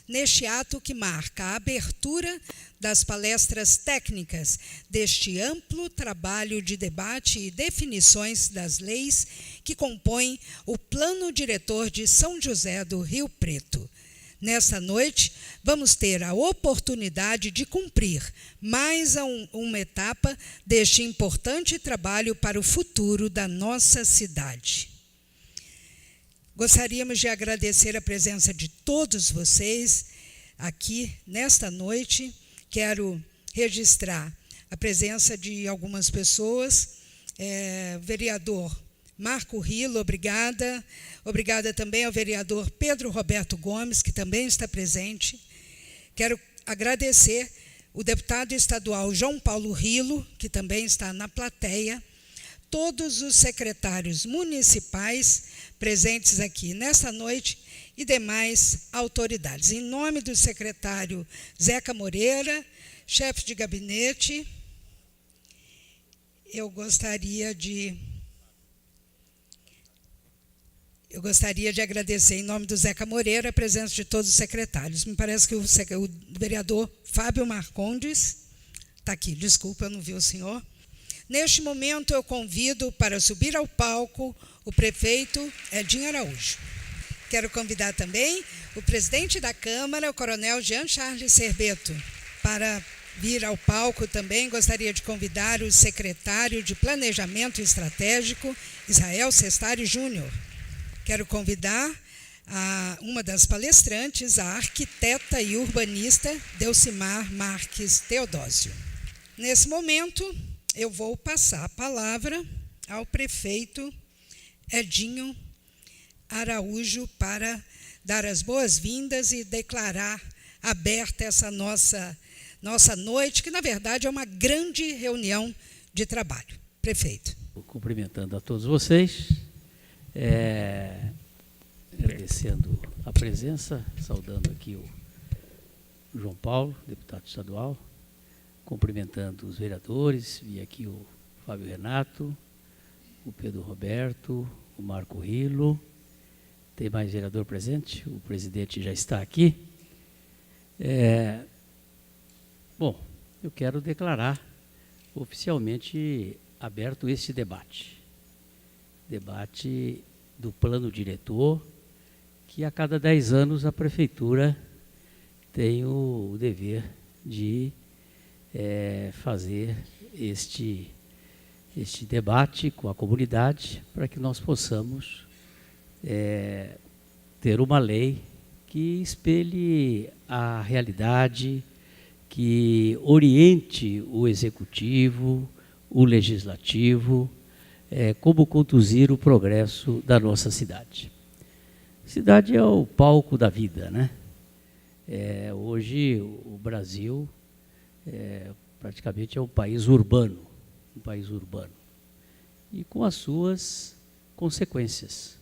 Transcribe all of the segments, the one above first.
neste ato que marca a abertura das palestras técnicas deste amplo trabalho de debate e definições das leis que compõem o Plano Diretor de São José do Rio Preto. Nesta noite, vamos ter a oportunidade de cumprir mais uma etapa deste importante trabalho para o futuro da nossa cidade. Gostaríamos de agradecer a presença de todos vocês aqui nesta noite. Quero registrar a presença de algumas pessoas. Vereador Marco Rilo, obrigada. Obrigada também ao vereador Pedro Roberto Gomes, que também está presente. Quero agradecer o deputado estadual João Paulo Rilo, que também está na plateia, todos os secretários municipais presentes aqui nesta noite e demais autoridades. Em nome do secretário Zeca Moreira, chefe de gabinete, eu gostaria de agradecer, em nome do Zeca Moreira, a presença de todos os secretários. Me parece que o vereador Fábio Marcondes está aqui. Desculpa, eu não vi o senhor. Neste momento, eu convido para subir ao palco o prefeito Edinho Araújo. Quero convidar também o presidente da Câmara, o coronel Jean Charles Serbeto, para vir ao palco também. Gostaria de convidar o secretário de Planejamento Estratégico, Israel Sestari Júnior. Quero convidar uma das palestrantes, a arquiteta e urbanista Delcimar Marques Teodósio. Nesse momento, eu vou passar a palavra ao prefeito Edinho Araújo para dar as boas-vindas e declarar aberta essa nossa noite, que, na verdade, é uma grande reunião de trabalho. Prefeito. Cumprimentando a todos vocês, agradecendo a presença, saudando aqui o João Paulo, deputado estadual, cumprimentando os vereadores, vi aqui o Fábio Renato, o Pedro Roberto, o Marco Rilo. Tem mais vereador presente? O presidente já está aqui. Bom, eu quero declarar oficialmente aberto este debate. Debate do plano diretor, que a cada 10 anos a prefeitura tem o dever de fazer este debate com a comunidade para que nós possamos ter uma lei que espelhe a realidade, que oriente o executivo, o legislativo, como conduzir o progresso da nossa cidade. Cidade é o palco da vida, né? Hoje o Brasil praticamente é um país urbano, e com as suas consequências.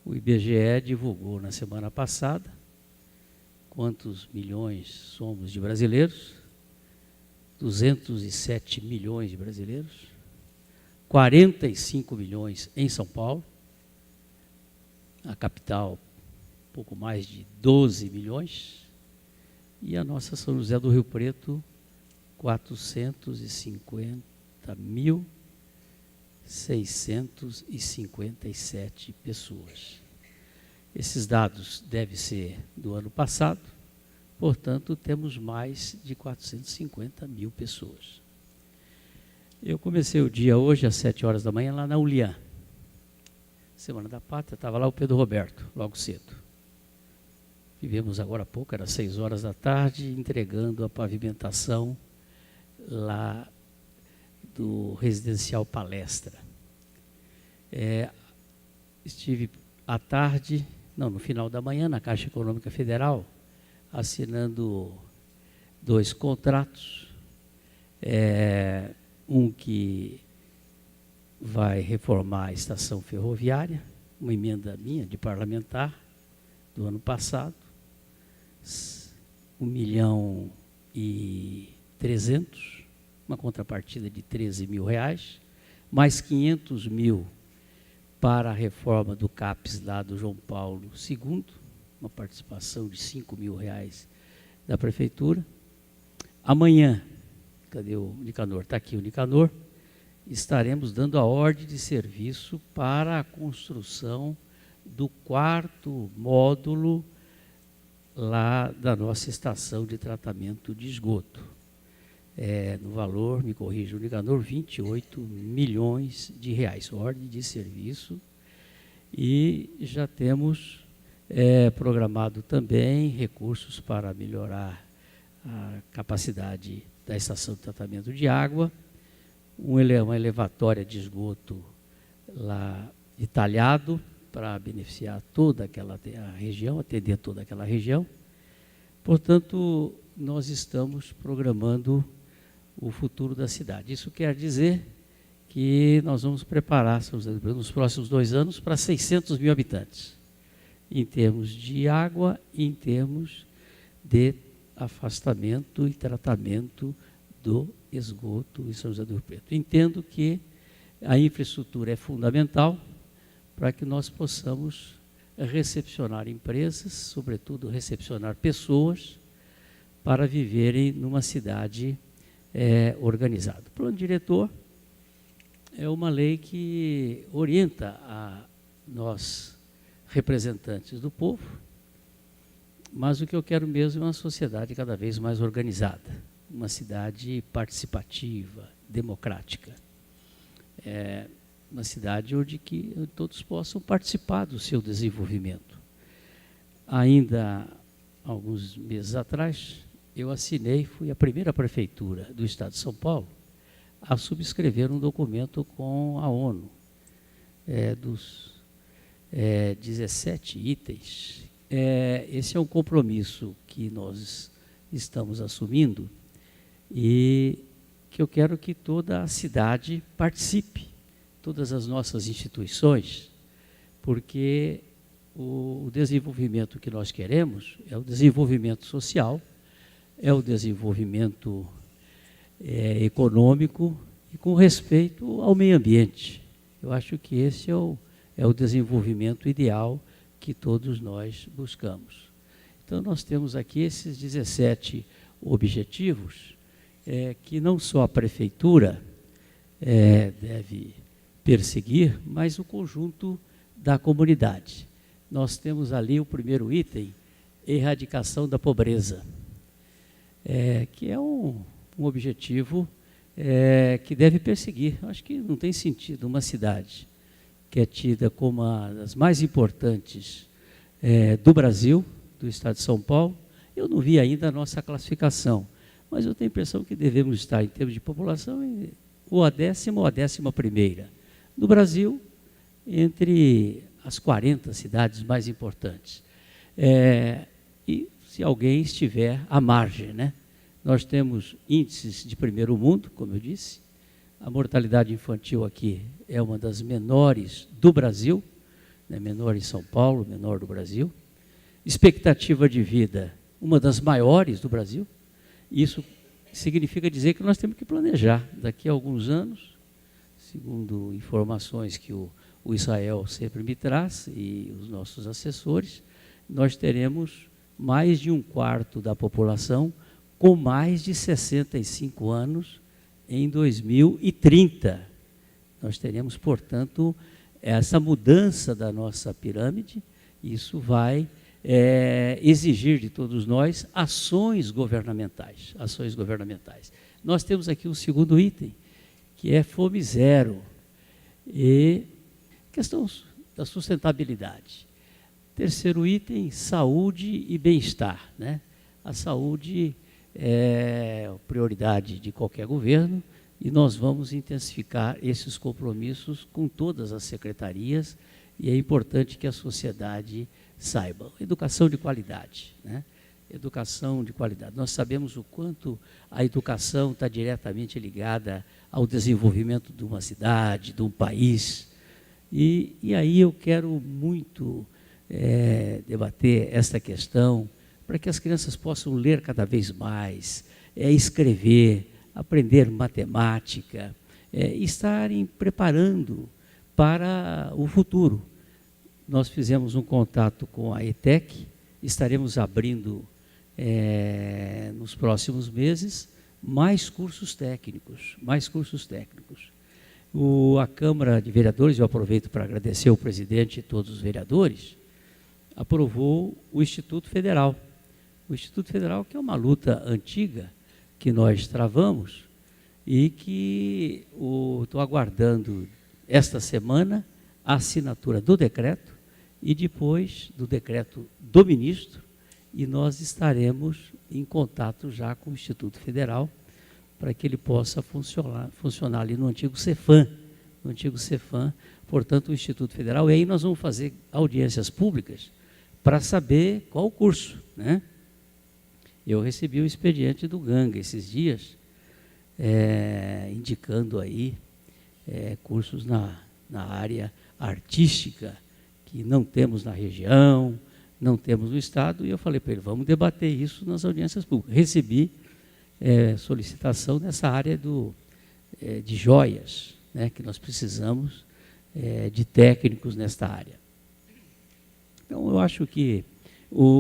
O IBGE divulgou na semana passada quantos milhões somos de brasileiros, 207 milhões de brasileiros, 45 milhões em São Paulo, a capital pouco mais de 12 milhões, e a nossa São José do Rio Preto, 450.657 pessoas. Esses dados devem ser do ano passado, portanto, temos mais de 450 mil pessoas. Eu comecei o dia hoje, às 7 horas da manhã, lá na Uliã. Semana da Pátria, estava lá o Pedro Roberto, logo cedo. Vivemos agora há pouco, era 6 horas da tarde, entregando a pavimentação lá do Residencial Palestra. Estive à tarde, no final da manhã, na Caixa Econômica Federal, assinando 2 contratos, um que vai reformar a estação ferroviária, uma emenda minha de parlamentar do ano passado, 1.300.000, uma contrapartida de R$13 mil, mais 500 mil para a reforma do CAPES lá do João Paulo II, uma participação de R$ 5.000 da Prefeitura. Amanhã, cadê o Nicanor? Está aqui o Nicanor. Estaremos dando a ordem de serviço para a construção do 4º módulo lá da nossa estação de tratamento de esgoto. No valor, me corrija o Nicanor, R$ 28 milhões, ordem de serviço. E já temos programado também recursos para melhorar a capacidade da estação de tratamento de água, uma elevatória de esgoto lá de Talhado, para beneficiar toda aquela região, atender toda aquela região. Portanto, nós estamos programando o futuro da cidade. Isso quer dizer que nós vamos preparar nos próximos 2 anos para 600 mil habitantes, em termos de água e em termos de afastamento e tratamento do esgoto em São José do Rio Preto. Entendo que a infraestrutura é fundamental para que nós possamos recepcionar empresas, sobretudo recepcionar pessoas, para viverem numa cidade organizada. O plano diretor é uma lei que orienta a nós, representantes do povo, mas o que eu quero mesmo é uma sociedade cada vez mais organizada, uma cidade participativa, democrática. Uma cidade onde todos possam participar do seu desenvolvimento. Ainda alguns meses atrás, eu fui a primeira prefeitura do estado de São Paulo a subscrever um documento com a ONU, dos 17 itens. Esse é um compromisso que nós estamos assumindo e que eu quero que toda a cidade participe, todas as nossas instituições, porque o desenvolvimento que nós queremos é o desenvolvimento social, é o desenvolvimento econômico e com respeito ao meio ambiente. Eu acho que esse é o desenvolvimento ideal que todos nós buscamos. Então, nós temos aqui esses 17 objetivos que não só a prefeitura deve perseguir, mas o conjunto da comunidade. Nós temos ali o primeiro item, erradicação da pobreza, que é um objetivo que deve perseguir. Acho que não tem sentido uma cidade que é tida como uma das mais importantes do Brasil, do estado de São Paulo. Eu não vi ainda a nossa classificação, mas eu tenho a impressão que devemos estar, em termos de população, ou a 10ª ou a 11ª. No Brasil, entre as 40 cidades mais importantes. E se alguém estiver à margem, né? Nós temos índices de primeiro mundo, como eu disse. A mortalidade infantil aqui é uma das menores do Brasil, né? Menor em São Paulo, menor do Brasil. Expectativa de vida, uma das maiores do Brasil. Isso significa dizer que nós temos que planejar. Daqui a alguns anos, segundo informações que o Israel sempre me traz e os nossos assessores, nós teremos mais de 1/4 da população com mais de 65 anos em 2030. Nós teremos, portanto, essa mudança da nossa pirâmide. Isso vai exigir de todos nós ações governamentais. Nós temos aqui um segundo item, que é fome zero e questão da sustentabilidade. Terceiro item, saúde e bem-estar, né? A saúde é prioridade de qualquer governo e nós vamos intensificar esses compromissos com todas as secretarias e é importante que a sociedade saiba. Educação de qualidade, né? Educação de qualidade. Nós sabemos o quanto a educação está diretamente ligada ao desenvolvimento de uma cidade, de um país. E aí eu quero muito debater essa questão para que as crianças possam ler cada vez mais, escrever, aprender matemática, estarem preparando para o futuro. Nós fizemos um contato com a ETEC, estaremos abrindo, nos próximos meses, mais cursos técnicos, A Câmara de Vereadores, eu aproveito para agradecer ao presidente e todos os vereadores, aprovou o Instituto Federal. O Instituto Federal, que é uma luta antiga que nós travamos e que estou aguardando esta semana a assinatura do decreto e depois do decreto do ministro, e nós estaremos em contato já com o Instituto Federal para que ele possa funcionar ali no antigo Cefam, portanto, o Instituto Federal. E aí nós vamos fazer audiências públicas para saber qual o curso, né? Eu recebi o expediente do Ganga esses dias, indicando aí cursos na área artística, que não temos na região, não temos no estado, e eu falei para ele, vamos debater isso nas audiências públicas. Recebi solicitação nessa área de joias, né, que nós precisamos de técnicos nesta área. Então, eu acho que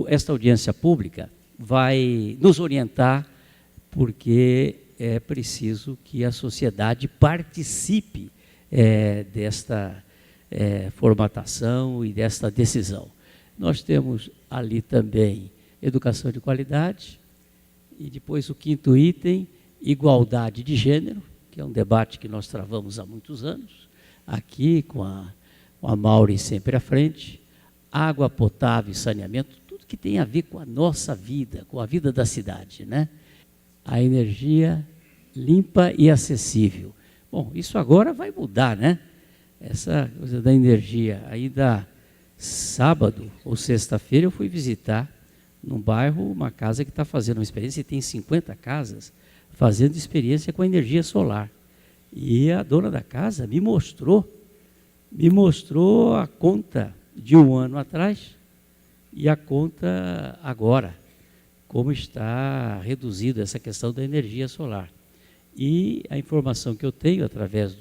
esta audiência pública vai nos orientar, porque é preciso que a sociedade participe desta formatação e desta decisão. Nós temos ali também educação de qualidade, e depois o 5º item, igualdade de gênero, que é um debate que nós travamos há muitos anos, aqui com a Mauri sempre à frente, água potável e saneamento, tudo que tem a ver com a nossa vida, com a vida da cidade, né? A energia limpa e acessível. Bom, isso agora vai mudar, né? Essa coisa da energia. Ainda sábado ou sexta-feira eu fui visitar num bairro uma casa que está fazendo uma experiência, e tem 50 casas fazendo experiência com energia solar. E a dona da casa me mostrou a conta de um ano atrás e a conta agora, como está reduzida essa questão da energia solar. E a informação que eu tenho através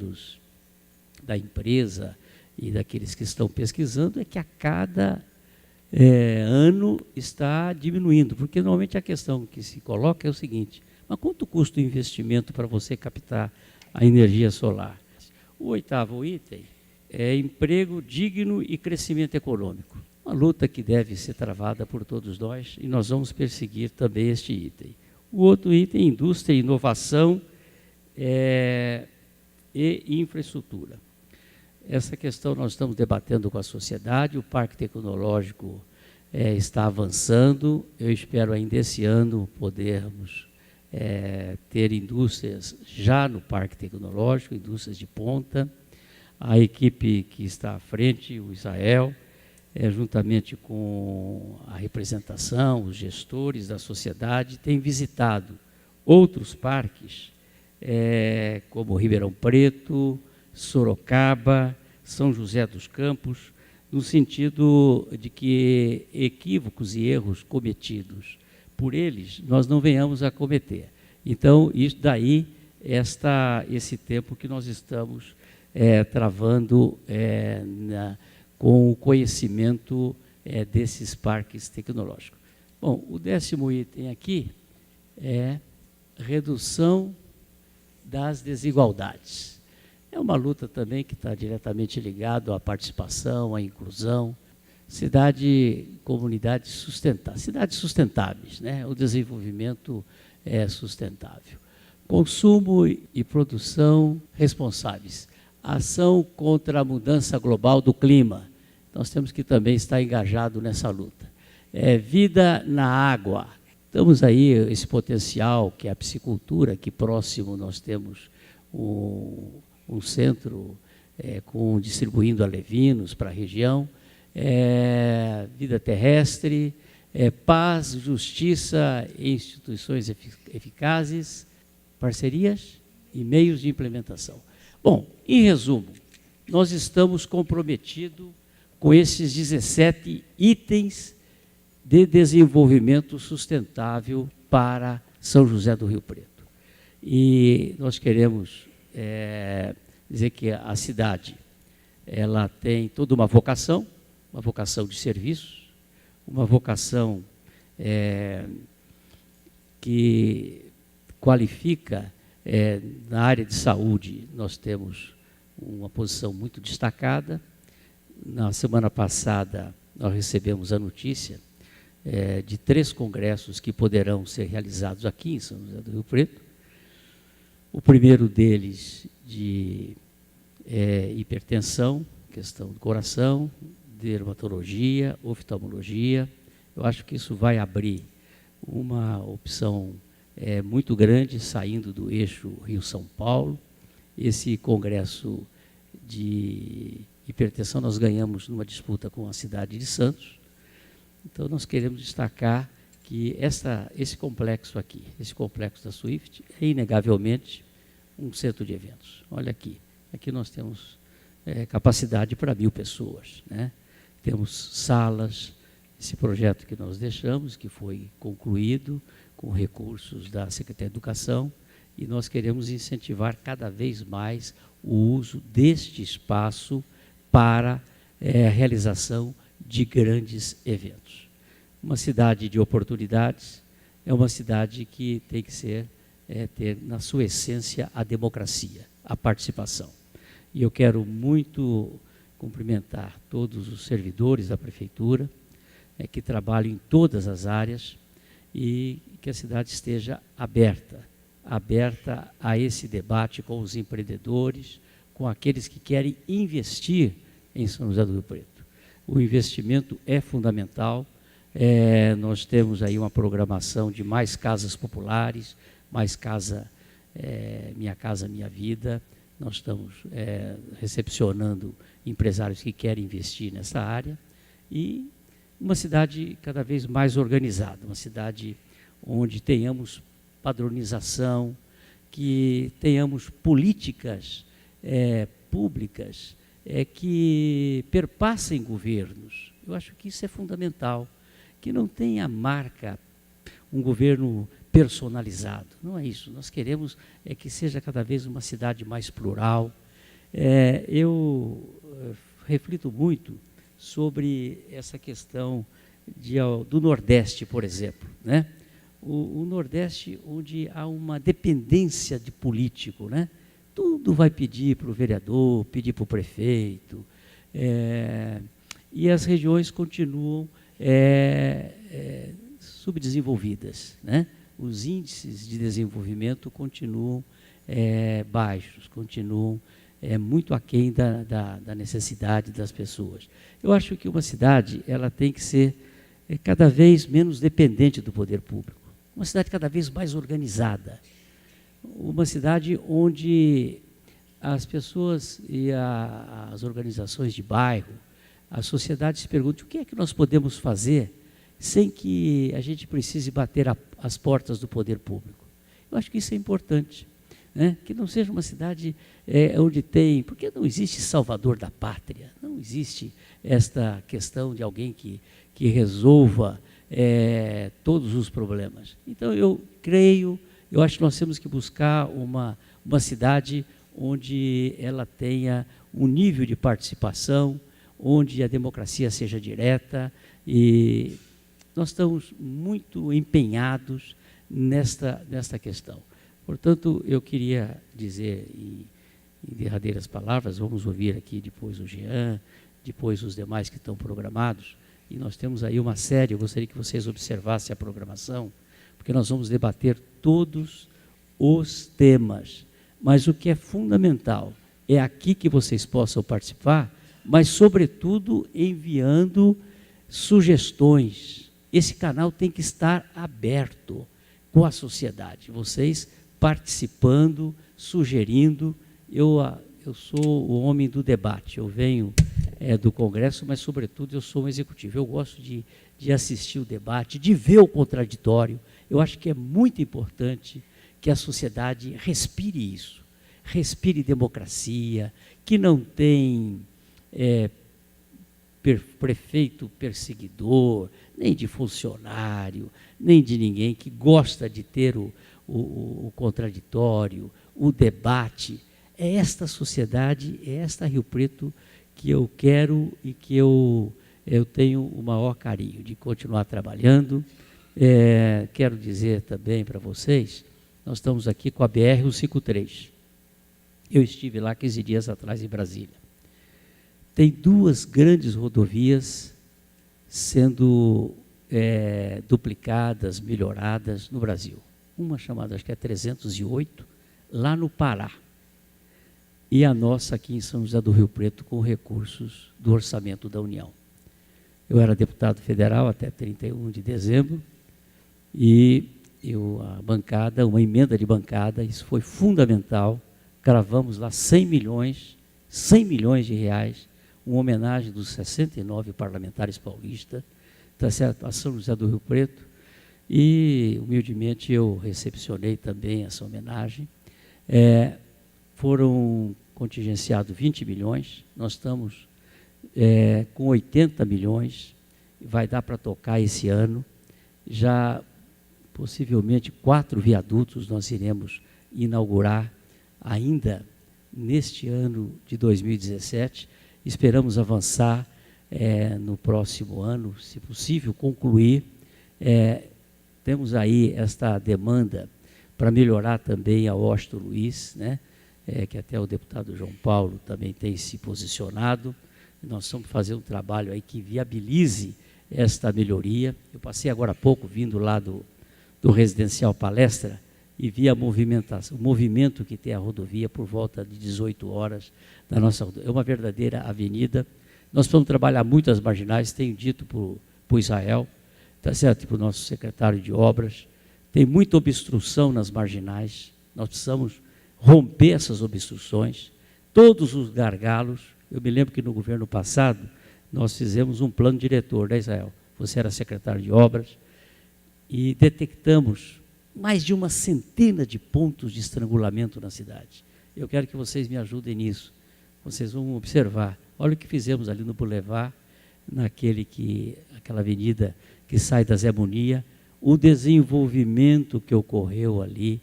da empresa e daqueles que estão pesquisando é que a cada ano está diminuindo, porque normalmente a questão que se coloca é o seguinte: mas quanto custa o investimento para você captar a energia solar? O 8º item é emprego digno e crescimento econômico. Uma luta que deve ser travada por todos nós, e nós vamos perseguir também este item. O outro item, indústria, inovação e infraestrutura. Essa questão nós estamos debatendo com a sociedade, o Parque Tecnológico está avançando, eu espero ainda esse ano podermos ter indústrias já no Parque Tecnológico, indústrias de ponta. A equipe que está à frente, o Israel, juntamente com a representação, os gestores da sociedade, tem visitado outros parques, como Ribeirão Preto, Sorocaba, São José dos Campos, no sentido de que equívocos e erros cometidos por eles, nós não venhamos a cometer. Então, isso daí, esse tempo que nós estamos travando com o conhecimento desses parques tecnológicos. Bom, o 10º item aqui é redução das desigualdades. É uma luta também que está diretamente ligada à participação, à inclusão, comunidades sustentáveis, né? O desenvolvimento sustentável. Consumo e produção responsáveis. Ação contra a mudança global do clima. Nós temos que também estar engajado nessa luta. Vida na água. Temos aí esse potencial que é a piscicultura, que próximo nós temos um centro distribuindo alevinos para a região. Vida terrestre, paz, justiça e instituições eficazes, parcerias e meios de implementação. Bom, em resumo, nós estamos comprometidos com esses 17 itens de desenvolvimento sustentável para São José do Rio Preto. E nós queremos dizer que a cidade ela tem toda uma vocação de serviço, uma vocação que qualifica, na área de saúde, nós temos uma posição muito destacada. Na semana passada, nós recebemos a notícia de 3 congressos que poderão ser realizados aqui em São José do Rio Preto. O primeiro deles de hipertensão, questão do coração, dermatologia, oftalmologia. Eu acho que isso vai abrir uma opção muito grande, saindo do eixo Rio-São Paulo. Esse congresso de hipertensão nós ganhamos numa disputa com a cidade de Santos. Então, nós queremos destacar que esse complexo aqui, esse complexo da Swift, é inegavelmente um centro de eventos. Olha aqui, aqui nós temos capacidade para 1.000 pessoas, né? Temos salas, esse projeto que nós deixamos, que foi concluído com recursos da Secretaria de Educação, e nós queremos incentivar cada vez mais o uso deste espaço para a realização de grandes eventos. Uma cidade de oportunidades é uma cidade que tem que ter na sua essência a democracia, a participação. E eu quero muito cumprimentar todos os servidores da Prefeitura, que trabalham em todas as áreas, e que a cidade esteja aberta a esse debate com os empreendedores, com aqueles que querem investir em São José do Rio Preto. O investimento é fundamental. Nós temos aí uma programação de mais casas populares, mais Minha Casa Minha Vida. Nós estamos recepcionando empresários que querem investir nessa área, e uma cidade cada vez mais organizada, uma cidade onde tenhamos padronização, que tenhamos políticas públicas que perpassem governos. Eu acho que isso é fundamental, que não tenha marca um governo personalizado. Não é isso. Nós queremos que seja cada vez uma cidade mais plural. Eu reflito muito sobre essa questão do Nordeste, por exemplo, né? O Nordeste, onde há uma dependência de político, né? Tudo vai pedir para o vereador, pedir para o prefeito, e as regiões continuam subdesenvolvidas, né? Os índices de desenvolvimento continuam baixos, continuam muito aquém da necessidade das pessoas. Eu acho que uma cidade ela tem que ser cada vez menos dependente do poder público, uma cidade cada vez mais organizada, uma cidade onde as pessoas e as organizações de bairro, a sociedade se perguntam o que é que nós podemos fazer sem que a gente precise bater as portas do poder público. Eu acho que isso é importante, né? Que não seja uma cidade onde tem... Porque não existe salvador da pátria, não existe esta questão de alguém que resolva todos os problemas. Então, eu acho que nós temos que buscar uma cidade onde ela tenha um nível de participação, onde a democracia seja direta, e nós estamos muito empenhados nesta questão. Portanto, eu queria dizer, em derradeiras palavras, vamos ouvir aqui depois o Jean, depois os demais que estão programados, e nós temos aí uma série, eu gostaria que vocês observassem a programação, porque nós vamos debater todos os temas, mas o que é fundamental é aqui que vocês possam participar, mas, sobretudo, enviando sugestões. Esse canal tem que estar aberto com a sociedade, vocês participando, sugerindo. Eu sou o homem do debate, eu venho do Congresso, mas, sobretudo, eu sou um executivo. Eu gosto de assistir o debate, de ver o contraditório. Eu acho que é muito importante que a sociedade respire isso, respire democracia, que não tem prefeito perseguidor, nem de funcionário, nem de ninguém, que gosta de ter o contraditório, o debate. É esta sociedade, é esta Rio Preto que eu quero e que eu eu tenho o maior carinho de continuar trabalhando. Quero dizer também para vocês, nós estamos aqui com a BR-153. Eu estive lá 15 dias atrás em Brasília. Tem 2 grandes rodovias sendo duplicadas, melhoradas no Brasil. Uma chamada, acho que é 308, lá no Pará. E a nossa aqui em São José do Rio Preto, com recursos do orçamento da União. Eu era deputado federal até 31 de dezembro, e a bancada, uma emenda de bancada, isso foi fundamental, cravamos lá 100 milhões de reais, uma homenagem dos 69 parlamentares paulistas, tá certo, a São José do Rio Preto, e humildemente eu recepcionei também essa homenagem. Foram contingenciados 20 milhões, nós estamos com 80 milhões, vai dar para tocar esse ano, já possivelmente 4 viadutos nós iremos inaugurar ainda neste ano de 2017, esperamos avançar no próximo ano, se possível, concluir. Temos aí esta demanda para melhorar também a Washington Luiz, né? Que até o deputado João Paulo também tem se posicionado. Nós vamos fazer um trabalho aí que viabilize esta melhoria. Eu passei agora há pouco, vindo lá do Residencial Palestra, e vi a movimentação, o movimento que tem a rodovia por volta de 18 horas da nossa rodovia. É uma verdadeira avenida. Nós vamos trabalhar muito as marginais, tenho dito para o Israel, tá certo, para o nosso secretário de obras, tem muita obstrução nas marginais, nós precisamos romper essas obstruções, todos os gargalos. Eu me lembro que no governo passado, nós fizemos um plano diretor, né, Israel? Você era secretário de obras, e detectamos mais de 100 de pontos de estrangulamento na cidade. Eu quero que vocês me ajudem nisso. Vocês vão observar. Olha o que fizemos ali no Boulevard, aquela avenida que sai da Zé Munia, o desenvolvimento que ocorreu ali,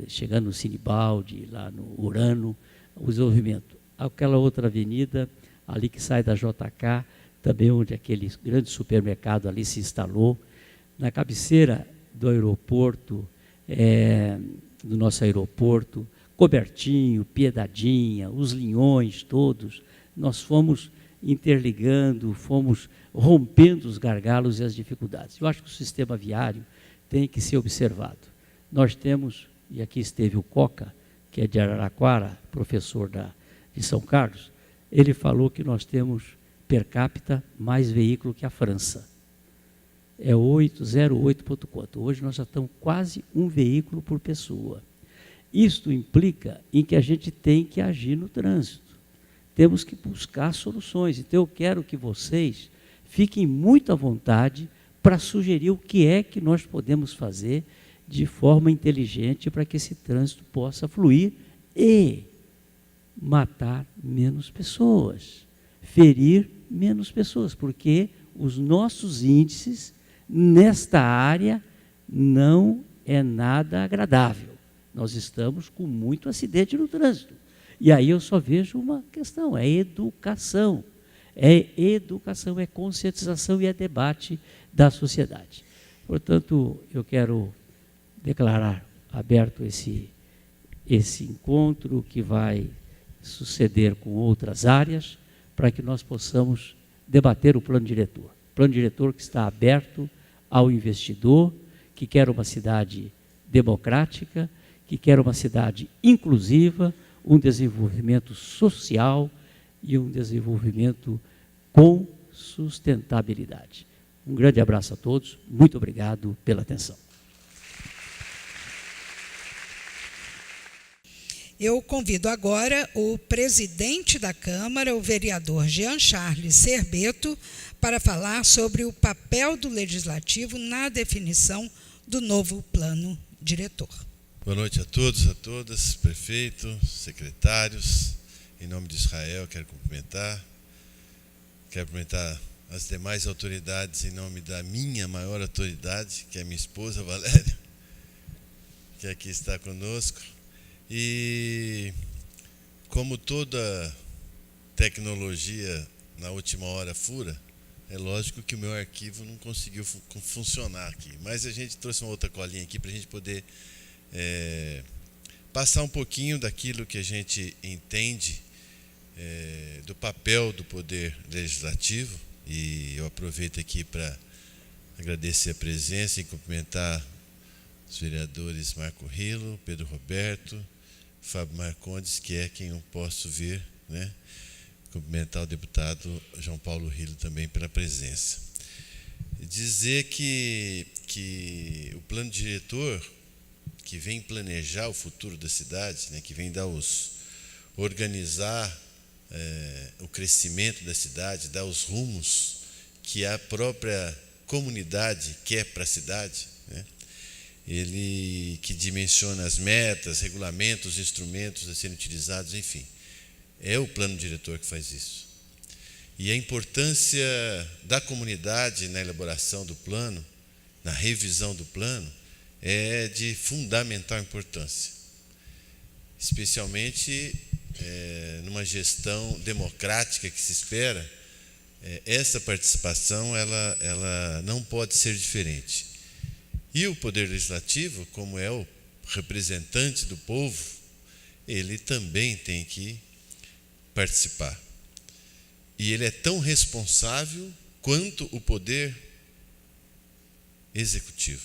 chegando no Sinibaldi, lá no Urano, o desenvolvimento. Aquela outra avenida, ali que sai da JK, também onde aquele grande supermercado ali se instalou, na cabeceira do aeroporto, do nosso aeroporto, Cobertinho, Piedadinha, os Linhões todos, nós fomos interligando, fomos rompendo os gargalos e as dificuldades. Eu acho que o sistema viário tem que ser observado. Nós temos, e aqui esteve o Coca, que é de Araraquara, professor de São Carlos, ele falou que nós temos per capita mais veículo que a França. É 808 ponto quanto. Hoje nós já estamos quase 1 veículo por pessoa. Isto implica em que a gente tem que agir no trânsito. Temos que buscar soluções. Então eu quero que vocês fiquem muito à vontade para sugerir o que é que nós podemos fazer de forma inteligente para que esse trânsito possa fluir e matar menos pessoas, ferir menos pessoas, porque os nossos índices nesta área não é nada agradável. Nós estamos com muito acidente no trânsito. E aí eu só vejo uma questão, é educação. É educação, é conscientização e é debate da sociedade. Portanto, eu quero declarar aberto esse encontro que vai suceder com outras áreas, para que nós possamos debater o plano diretor. Plano diretor que está aberto ao investidor, que quer uma cidade democrática, que quer uma cidade inclusiva, um desenvolvimento social e um desenvolvimento com sustentabilidade. Um grande abraço a todos, muito obrigado pela atenção. Eu convido agora o presidente da Câmara, o vereador Jean Charles Serbeto, para falar sobre o papel do Legislativo na definição do novo plano diretor. Boa noite a todos, a todas, prefeito, secretários. Em nome de Israel, quero cumprimentar as demais autoridades em nome da minha maior autoridade, que é minha esposa, Valéria, que aqui está conosco. E como toda tecnologia na última hora fura, É lógico que o meu arquivo não conseguiu funcionar aqui, mas a gente trouxe uma outra colinha aqui para a gente poder passar um pouquinho daquilo que a gente entende do papel do Poder Legislativo. E eu aproveito aqui para agradecer a presença e cumprimentar os vereadores Marco Rilo, Pedro Roberto, Fábio Marcondes, que é quem eu posso ver, né? Cumprimentar o deputado João Paulo Rilo também pela presença. E dizer que o plano diretor, que vem planejar o futuro da cidade, né, que vem organizar o crescimento da cidade, dar os rumos que a própria comunidade quer para a cidade, né? Ele que dimensiona as metas, regulamentos, instrumentos a serem utilizados, enfim. É o plano diretor que faz isso. E a importância da comunidade na elaboração do plano, na revisão do plano, é de fundamental importância. Especialmente numa gestão democrática que se espera, essa participação ela não pode ser diferente. E o Poder Legislativo, como é o representante do povo, ele também tem que participar. E ele é tão responsável quanto o Poder Executivo.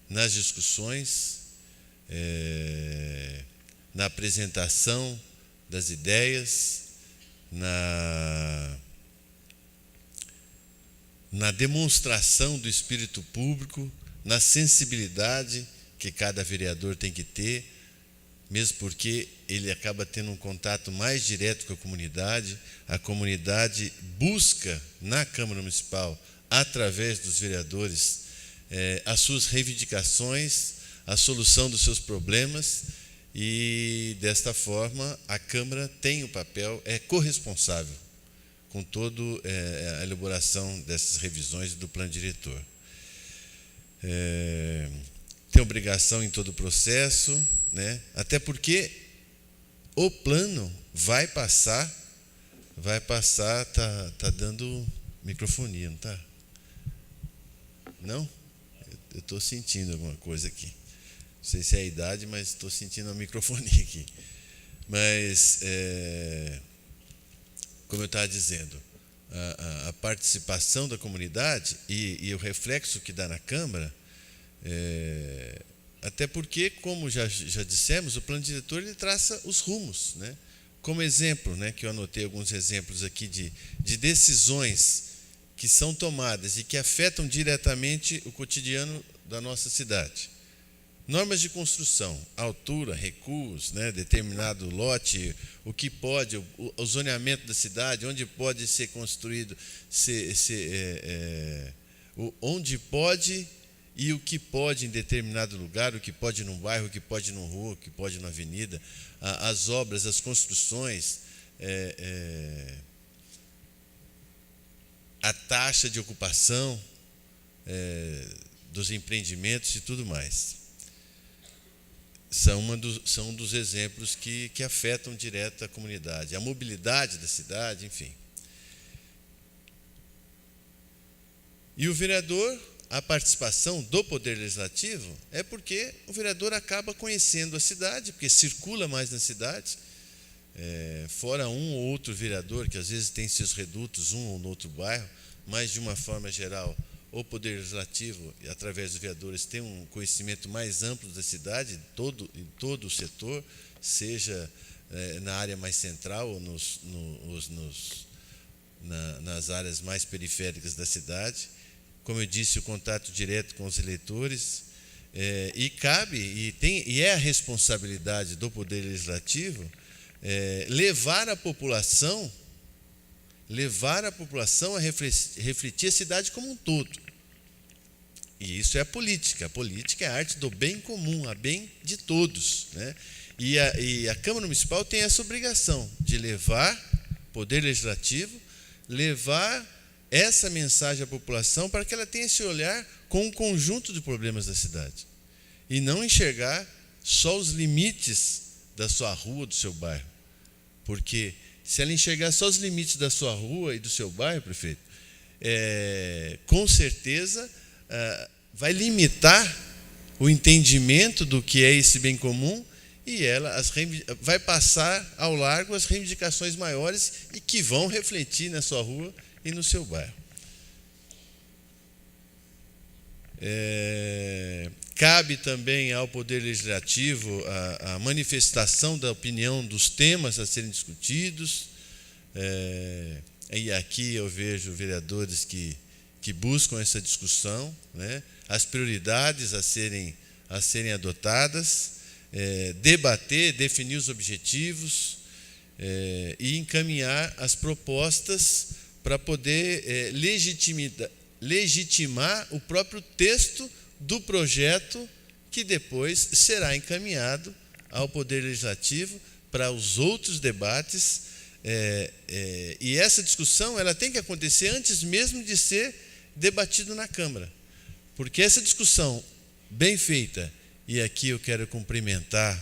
Nas discussões, na apresentação das ideias, na demonstração do espírito público, na sensibilidade que cada vereador tem que ter, mesmo porque ele acaba tendo um contato mais direto com a comunidade busca na Câmara Municipal, através dos vereadores, as suas reivindicações, a solução dos seus problemas, e desta forma a Câmara tem o papel, é corresponsável com toda a elaboração dessas revisões do plano diretor. Tem obrigação em todo o processo, né? Até porque o plano vai passar, tá dando microfonia, não tá? Não? Eu estou sentindo alguma coisa aqui. Não sei se é a idade, mas estou sentindo a microfonia aqui. Mas, como eu estava dizendo, a participação da comunidade e o reflexo que dá na Câmara, até porque, como já dissemos, o plano diretor ele traça os rumos, né? Como exemplo, né, que eu anotei alguns exemplos aqui de decisões que são tomadas e que afetam diretamente o cotidiano da nossa cidade. Normas de construção, altura, recuos, né, determinado lote, o que pode, o zoneamento da cidade, onde pode ser construído, onde pode e o que pode em determinado lugar, o que pode num bairro, o que pode numa rua, o que pode numa avenida, as obras, as construções, a taxa de ocupação dos empreendimentos e tudo mais. São um dos exemplos que afetam direto a comunidade, a mobilidade da cidade, enfim. E o vereador, a participação do Poder Legislativo é porque o vereador acaba conhecendo a cidade, porque circula mais na cidade, fora um ou outro vereador que às vezes tem seus redutos, um ou no outro bairro, mas de uma forma geral, o Poder Legislativo, através dos vereadores, tem um conhecimento mais amplo da cidade, em todo o setor, seja na área mais central ou nas áreas mais periféricas da cidade. Como eu disse, o contato direto com os eleitores, e cabe, e é a responsabilidade do Poder Legislativo levar a população a refletir a cidade como um todo. E isso é a política. A política é a arte do bem comum, a bem de todos, né? E a Câmara Municipal tem essa obrigação de levar, Poder Legislativo, levar essa mensagem à população para que ela tenha esse olhar com um conjunto de problemas da cidade. E não enxergar só os limites da sua rua, do seu bairro. Porque se ela enxergar só os limites da sua rua e do seu bairro, prefeito, com certeza, vai limitar o entendimento do que é esse bem comum, e ela vai passar ao largo as reivindicações maiores e que vão refletir na sua rua e no seu bairro. Cabe também ao Poder Legislativo a manifestação da opinião dos temas a serem discutidos. E aqui eu vejo vereadores que buscam essa discussão, né? As prioridades a serem adotadas, debater, definir os objetivos e encaminhar as propostas para poder legitimar o próprio texto do projeto, que depois será encaminhado ao Poder Legislativo para os outros debates. E essa discussão ela tem que acontecer antes mesmo de ser debatido na Câmara, porque essa discussão bem feita, e aqui eu quero cumprimentar,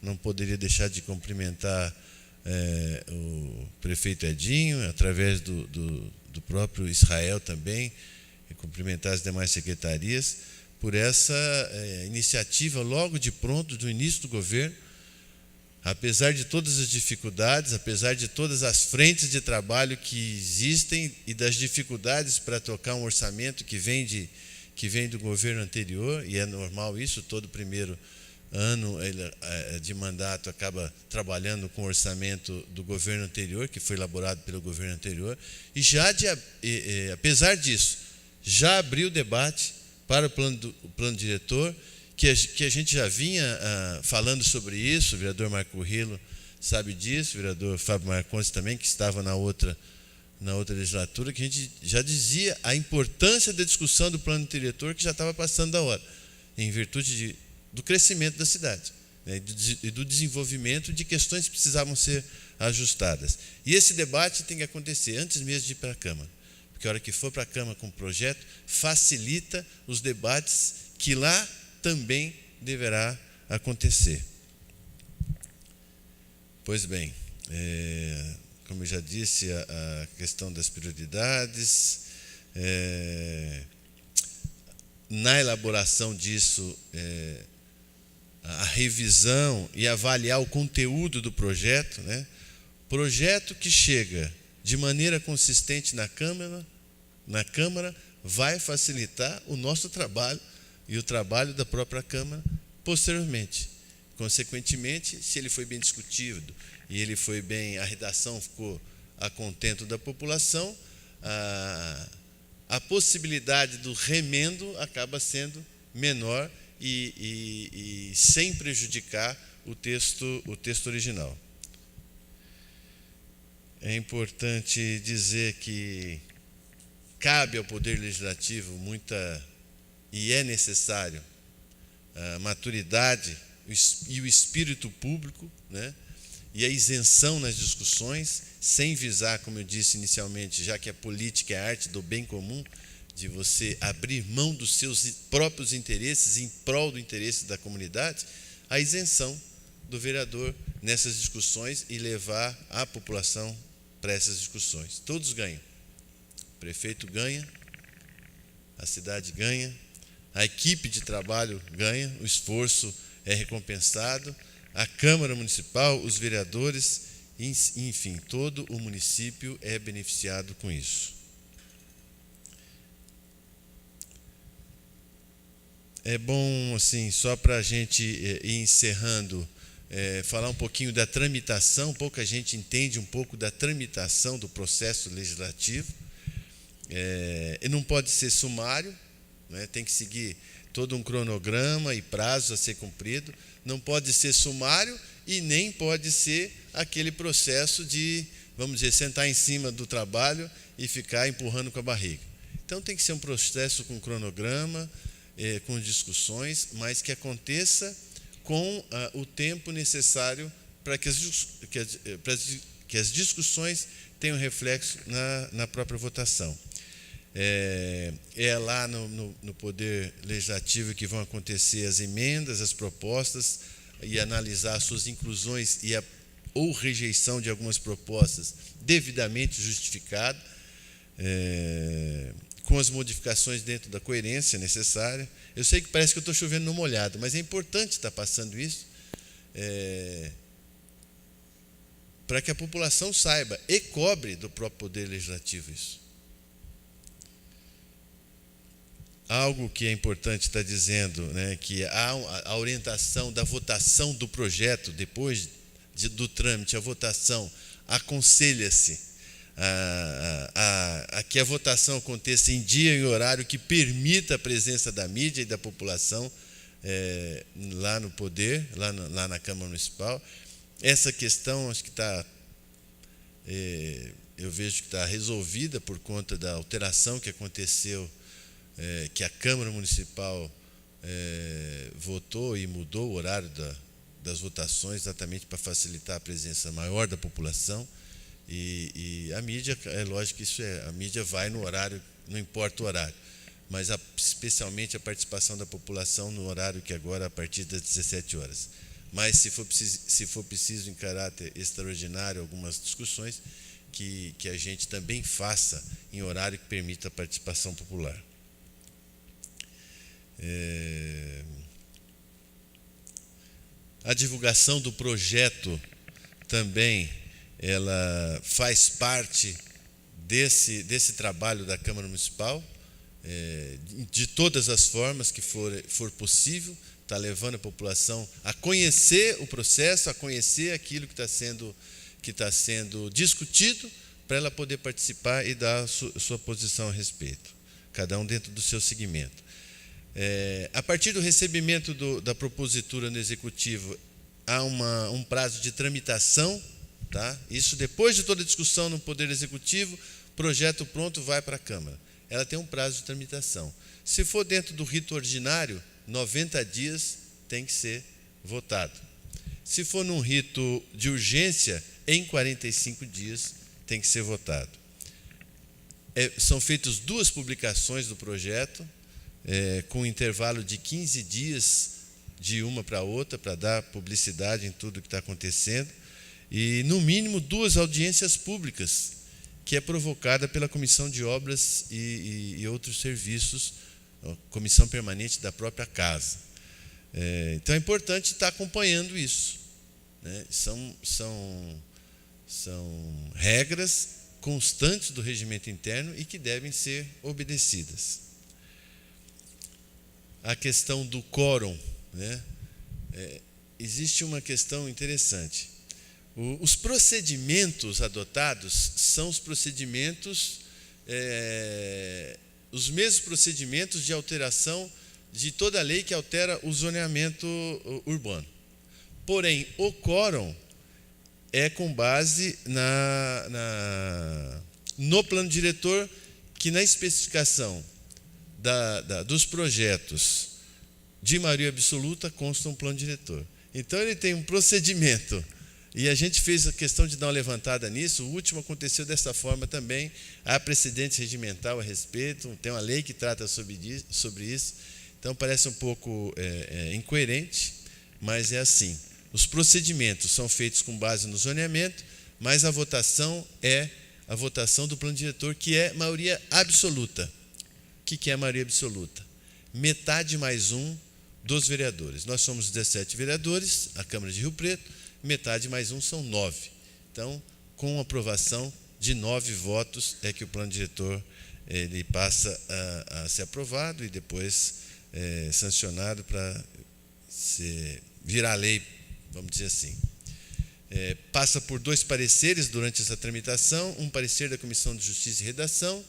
não poderia deixar de cumprimentar o prefeito Edinho, através do próprio Israel também, e cumprimentar as demais secretarias, por essa iniciativa logo de pronto, do início do governo, apesar de todas as dificuldades, apesar de todas as frentes de trabalho que existem e das dificuldades para tocar um orçamento que vem do governo anterior, e é normal isso, todo primeiro ano de mandato acaba trabalhando com o orçamento do governo anterior, que foi elaborado pelo governo anterior, e apesar disso, já abriu o debate para o plano diretor, que a gente já vinha falando sobre isso. O vereador Marco Rilo sabe disso, o vereador Fábio Marcondes também, que estava na outra legislatura, que a gente já dizia a importância da discussão do plano diretor, que já estava passando da hora, em virtude do crescimento da cidade, né, e do desenvolvimento de questões que precisavam ser ajustadas. E esse debate tem que acontecer antes mesmo de ir para a Câmara, porque a hora que for para a Câmara com o projeto, facilita os debates que lá também deverá acontecer. Pois bem, como eu já disse, a questão das prioridades, na elaboração disso, a revisão e avaliar o conteúdo do projeto, né? Projeto que chega de maneira consistente na Câmara vai facilitar o nosso trabalho e o trabalho da própria Câmara posteriormente. Consequentemente, se ele foi bem discutido e a redação ficou a contento da população, a possibilidade do remendo acaba sendo menor e sem prejudicar o texto original. É importante dizer que cabe ao Poder Legislativo e é necessário a maturidade e o espírito público, né? E a isenção nas discussões, sem visar, como eu disse inicialmente, já que a política é a arte do bem comum, de você abrir mão dos seus próprios interesses em prol do interesse da comunidade, a isenção do vereador nessas discussões e levar a população para essas discussões. Todos ganham. O prefeito ganha, a cidade ganha, a equipe de trabalho ganha, o esforço é recompensado, a Câmara Municipal, os vereadores, enfim, todo o município é beneficiado com isso. É bom, assim, só para a gente ir encerrando, falar um pouquinho da tramitação. Pouca gente entende um pouco da tramitação do processo legislativo. E não pode ser sumário, né? Tem que seguir todo um cronograma e prazo a ser cumprido. Não pode ser sumário e nem pode ser aquele processo de, vamos dizer, sentar em cima do trabalho e ficar empurrando com a barriga. Então tem que ser um processo com cronograma, com discussões, mas que aconteça com o tempo necessário para que as discussões tenham reflexo na própria votação. É lá no Poder Legislativo que vão acontecer as emendas, as propostas, e analisar suas inclusões ou rejeição de algumas propostas devidamente justificado. com as modificações dentro da coerência necessária. Eu sei que parece que eu estou chovendo no molhado, mas é importante estar passando isso, para que a população saiba e cobre do próprio Poder Legislativo isso. Algo que é importante estar dizendo, né, que a orientação da votação do projeto, depois do trâmite, a votação, aconselha-se a que a votação aconteça em dia e horário que permita a presença da mídia e da população lá no poder, lá na Câmara Municipal. Essa questão, acho que eu vejo que está resolvida por conta da alteração que aconteceu, que a Câmara Municipal votou e mudou o horário das votações, exatamente para facilitar a presença maior da população. E a mídia, é lógico que a mídia vai no horário, não importa o horário, mas especialmente a participação da população no horário que agora, a partir das 17 horas. Mas, se for preciso, em caráter extraordinário, algumas discussões, que a gente também faça em horário que permita a participação popular. A divulgação do projeto também, ela faz parte desse trabalho da Câmara Municipal, de todas as formas que for possível, está levando a população a conhecer o processo, a conhecer aquilo que está sendo discutido, para ela poder participar e dar sua posição a respeito, cada um dentro do seu segmento. A partir do recebimento da propositura no Executivo, há um prazo de tramitação, tá? Isso depois de toda a discussão no Poder Executivo, projeto pronto, vai para a Câmara. Ela tem um prazo de tramitação. Se for dentro do rito ordinário, 90 dias tem que ser votado. Se for num rito de urgência, em 45 dias tem que ser votado. São feitas 2 publicações do projeto, com um intervalo de 15 dias de uma para outra, para dar publicidade em tudo que está acontecendo, e, no mínimo, 2 audiências públicas, que é provocada pela Comissão de Obras e outros serviços, comissão permanente da própria casa. Então é importante estar acompanhando isso, né? São regras constantes do regimento interno e que devem ser obedecidas. A questão do quórum, né? Existe uma questão interessante. Os procedimentos adotados são os procedimentos, os mesmos procedimentos de alteração de toda a lei que altera o zoneamento urbano. Porém, o quórum é com base no plano diretor, que na especificação dos projetos de maioria absoluta consta um plano diretor. Então, ele tem um procedimento. E a gente fez a questão de dar uma levantada nisso. O último aconteceu dessa forma também. Há precedente regimental a respeito, tem uma lei que trata sobre isso. Então, parece um pouco incoerente, mas é assim. Os procedimentos são feitos com base no zoneamento, mas a votação é a votação do plano diretor, que é maioria absoluta. O que é maioria absoluta? Metade mais um dos vereadores. Nós somos 17 vereadores, a Câmara de Rio Preto, metade mais um são 9. Então, com aprovação de 9 votos, é que o plano diretor ele passa a ser aprovado e depois sancionado para virar lei, vamos dizer assim. Passa por 2 pareceres durante essa tramitação, um parecer da Comissão de Justiça e Redação,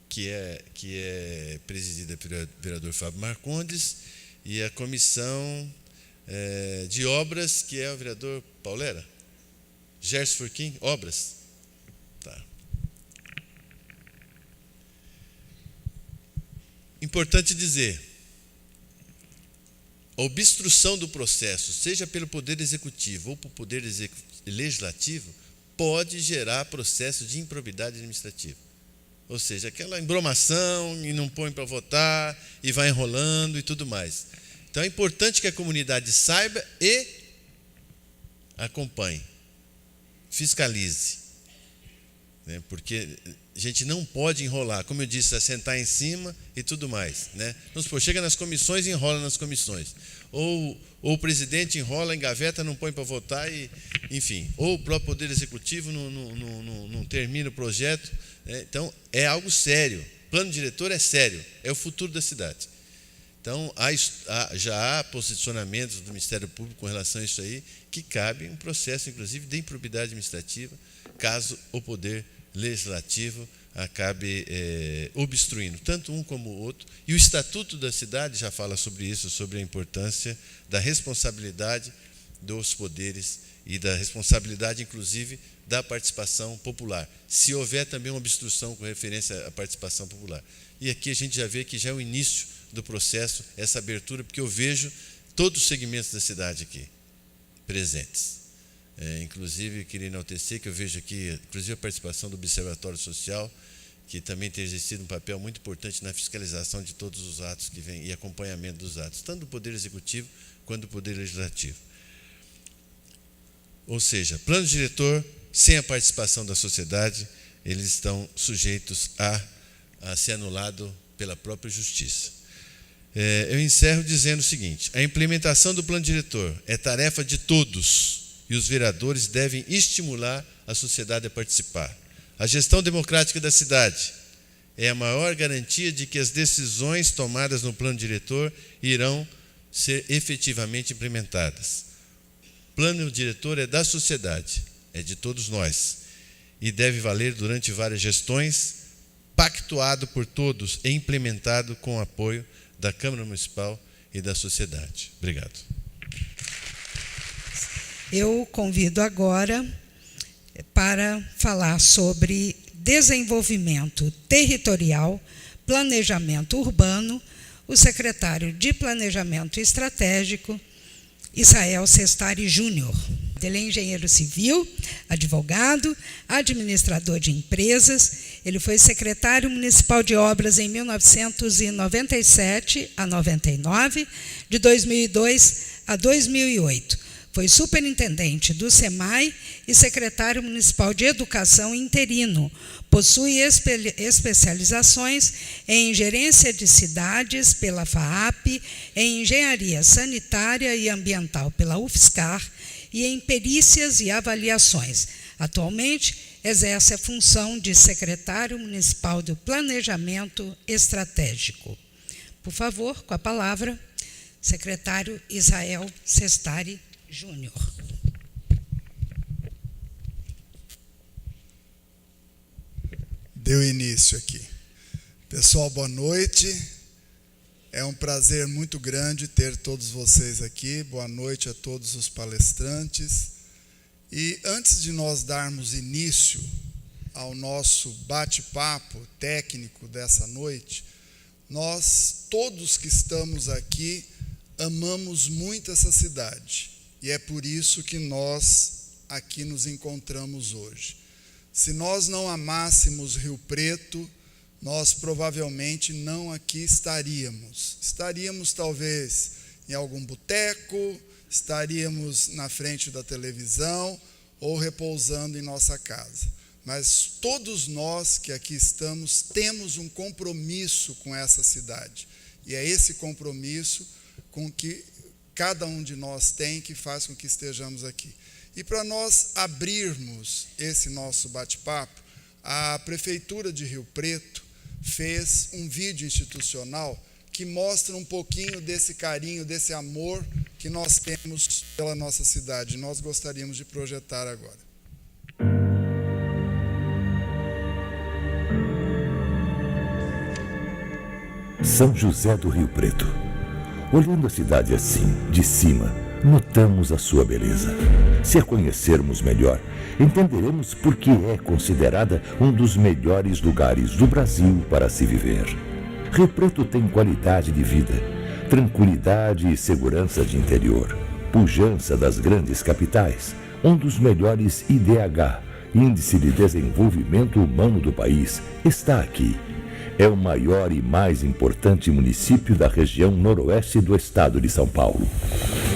que é presidida pelo vereador Fábio Marcondes, e a Comissão de Obras, que é o vereador Paulera, Gerson Furquim, Obras. Tá. Importante dizer, a obstrução do processo, seja pelo Poder Executivo ou pelo Poder Legislativo, pode gerar processo de improbidade administrativa. Ou seja, aquela embromação e não põe para votar e vai enrolando e tudo mais. Então é importante que a comunidade saiba e acompanhe, fiscalize, né? Porque a gente não pode enrolar, como eu disse, assentar em cima e tudo mais, né? Vamos supor, chega nas comissões e enrola nas comissões. Ou o presidente enrola, engaveta, não põe para votar, enfim. Ou o próprio Poder Executivo não termina o projeto, né? Então, é algo sério. Plano diretor é sério, é o futuro da cidade. Então, já há posicionamentos do Ministério Público com relação a isso aí, que cabe um processo, inclusive, de improbidade administrativa, caso o Poder Legislativo acabe obstruindo, tanto um como o outro. E o Estatuto da Cidade já fala sobre isso, sobre a importância da responsabilidade dos poderes e da responsabilidade, inclusive, da participação popular, se houver também uma obstrução com referência à participação popular. E aqui a gente já vê que já é o início do processo, essa abertura, porque eu vejo todos os segmentos da cidade aqui presentes. Inclusive, queria enaltecer que eu vejo aqui, inclusive, a participação do Observatório Social, que também tem exercido um papel muito importante na fiscalização de todos os atos que vêm e acompanhamento dos atos, tanto do Poder Executivo quanto do Poder Legislativo. Ou seja, plano diretor, sem a participação da sociedade, eles estão sujeitos a ser anulado pela própria Justiça. Eu encerro dizendo o seguinte: a implementação do plano diretor é tarefa de todos e os vereadores devem estimular a sociedade a participar. A gestão democrática da cidade é a maior garantia de que as decisões tomadas no plano diretor irão ser efetivamente implementadas. O plano diretor é da sociedade, é de todos nós, e deve valer durante várias gestões, pactuado por todos e implementado com o apoio da Câmara Municipal e da sociedade. Obrigado. Eu convido agora para falar sobre desenvolvimento territorial, planejamento urbano, o secretário de Planejamento Estratégico, Israel Sestari Júnior. Ele é engenheiro civil, advogado, administrador de empresas. Ele foi secretário municipal de obras em 1997 a 99, de 2002 a 2008. Foi superintendente do SEMAI e secretário municipal de educação interino. Possui especializações em gerência de cidades pela FAAP, em engenharia sanitária e ambiental pela UFSCar e em perícias e avaliações. Atualmente, exerce a função de secretário municipal do Planejamento Estratégico. Por favor, com a palavra, secretário Israel Sestari Júnior. Deu início aqui. Pessoal, boa noite. É um prazer muito grande ter todos vocês aqui. Boa noite a todos os palestrantes. E antes de nós darmos início ao nosso bate-papo técnico dessa noite, nós, todos que estamos aqui, amamos muito essa cidade. E é por isso que nós aqui nos encontramos hoje. Se nós não amássemos Rio Preto, nós provavelmente não aqui estaríamos. Estaríamos talvez em algum boteco, estaríamos na frente da televisão ou repousando em nossa casa. Mas todos nós que aqui estamos temos um compromisso com essa cidade. E é esse compromisso com que cada um de nós tem que faz com que estejamos aqui. E para nós abrirmos esse nosso bate-papo, a Prefeitura de Rio Preto fez um vídeo institucional que mostra um pouquinho desse carinho, desse amor que nós temos pela nossa cidade. Nós gostaríamos de projetar agora. São José do Rio Preto. Olhando a cidade assim, de cima, notamos a sua beleza. Se a conhecermos melhor, entenderemos por que é considerada um dos melhores lugares do Brasil para se viver. Rio Preto tem qualidade de vida, tranquilidade e segurança de interior, pujança das grandes capitais, um dos melhores IDH, Índice de Desenvolvimento Humano do país, está aqui. É o maior e mais importante município da região noroeste do estado de São Paulo.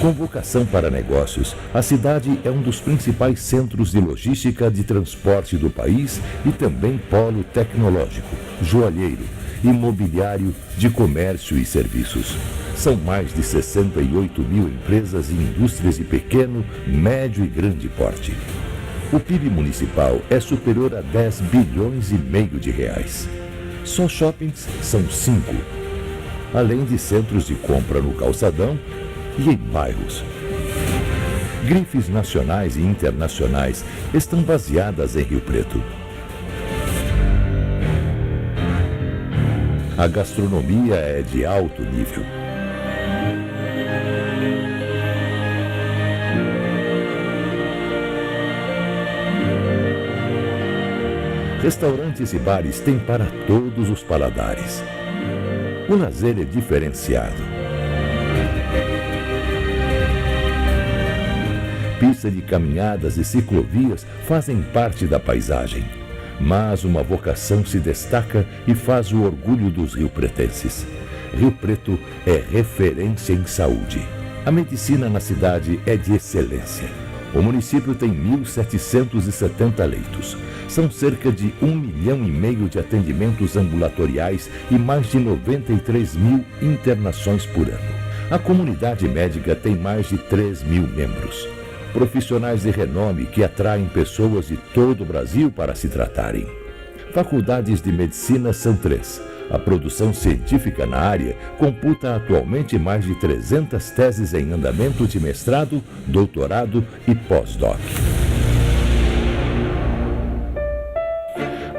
Com vocação para negócios, a cidade é um dos principais centros de logística de transporte do país e também polo tecnológico, joalheiro, imobiliário, de comércio e serviços. São mais de 68 mil empresas e indústrias de pequeno, médio e grande porte. O PIB municipal é superior a 10 bilhões e meio de reais. Só shoppings são 5, além de centros de compra no calçadão e em bairros. Grifes nacionais e internacionais estão baseadas em Rio Preto. A gastronomia é de alto nível. Restaurantes e bares têm para todos os paladares. O lazer é diferenciado. Pista de caminhadas e ciclovias fazem parte da paisagem. Mas uma vocação se destaca e faz o orgulho dos riopretenses. Rio Preto é referência em saúde. A medicina na cidade é de excelência. O município tem 1.770 leitos. São cerca de 1,5 milhão de atendimentos ambulatoriais e mais de 93 mil internações por ano. A comunidade médica tem mais de 3 mil membros. Profissionais de renome que atraem pessoas de todo o Brasil para se tratarem. Faculdades de medicina são 3. A produção científica na área computa atualmente mais de 300 teses em andamento de mestrado, doutorado e pós-doc.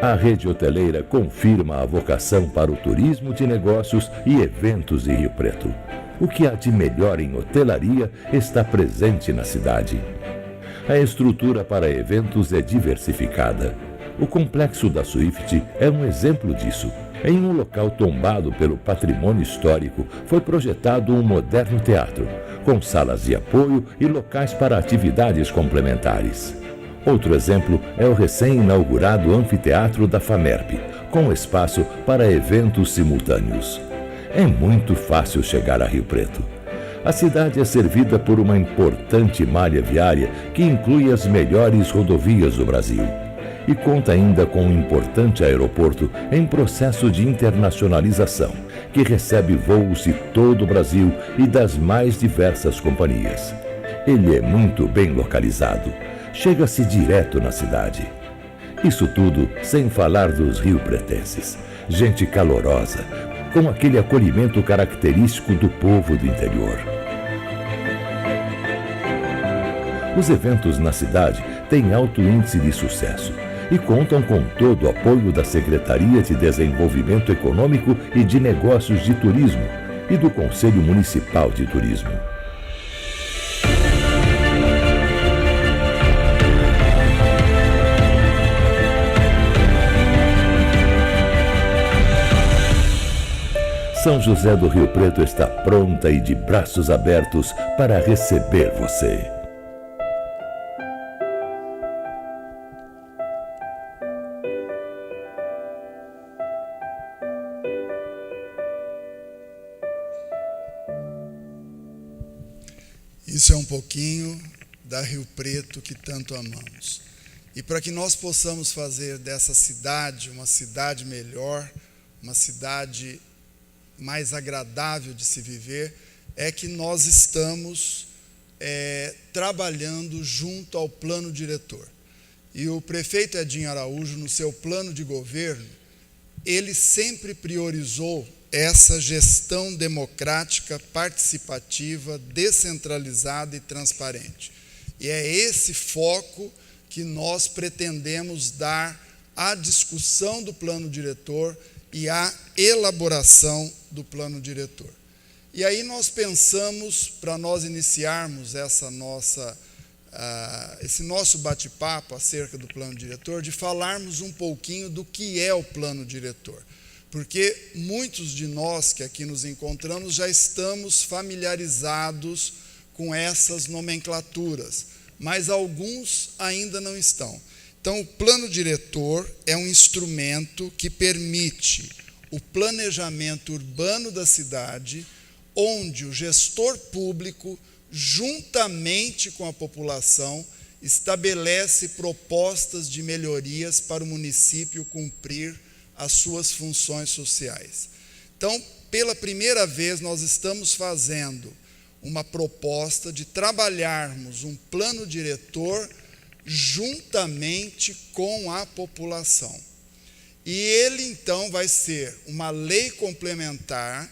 A rede hoteleira confirma a vocação para o turismo de negócios e eventos de Rio Preto. O que há de melhor em hotelaria está presente na cidade. A estrutura para eventos é diversificada. O complexo da Swift é um exemplo disso. Em um local tombado pelo patrimônio histórico, foi projetado um moderno teatro, com salas de apoio e locais para atividades complementares. Outro exemplo é o recém-inaugurado anfiteatro da FAMERP, com espaço para eventos simultâneos. É muito fácil chegar a Rio Preto. A cidade é servida por uma importante malha viária que inclui as melhores rodovias do Brasil. E conta ainda com um importante aeroporto em processo de internacionalização, que recebe voos de todo o Brasil e das mais diversas companhias. Ele é muito bem localizado. Chega-se direto na cidade. Isso tudo sem falar dos riopretenses. Gente calorosa, com aquele acolhimento característico do povo do interior. Os eventos na cidade têm alto índice de sucesso e contam com todo o apoio da Secretaria de Desenvolvimento Econômico e de Negócios de Turismo e do Conselho Municipal de Turismo. São José do Rio Preto está pronta e de braços abertos para receber você. Isso é um pouquinho da Rio Preto que tanto amamos. E para que nós possamos fazer dessa cidade uma cidade melhor, uma cidade mais agradável de se viver, é que nós estamos trabalhando junto ao plano diretor. E o prefeito Edinho Araújo, no seu plano de governo, ele sempre priorizou essa gestão democrática, participativa, descentralizada e transparente. E é esse foco que nós pretendemos dar à discussão do plano diretor e à elaboração do plano diretor. E aí nós pensamos, para nós iniciarmos esse nosso bate-papo acerca do plano diretor, de falarmos um pouquinho do que é o plano diretor. Porque muitos de nós que aqui nos encontramos já estamos familiarizados com essas nomenclaturas, mas alguns ainda não estão. Então, o plano diretor é um instrumento que permite o planejamento urbano da cidade, onde o gestor público, juntamente com a população, estabelece propostas de melhorias para o município cumprir as suas funções sociais. Então, pela primeira vez, nós estamos fazendo uma proposta de trabalharmos um plano diretor juntamente com a população. E ele, então, vai ser uma lei complementar,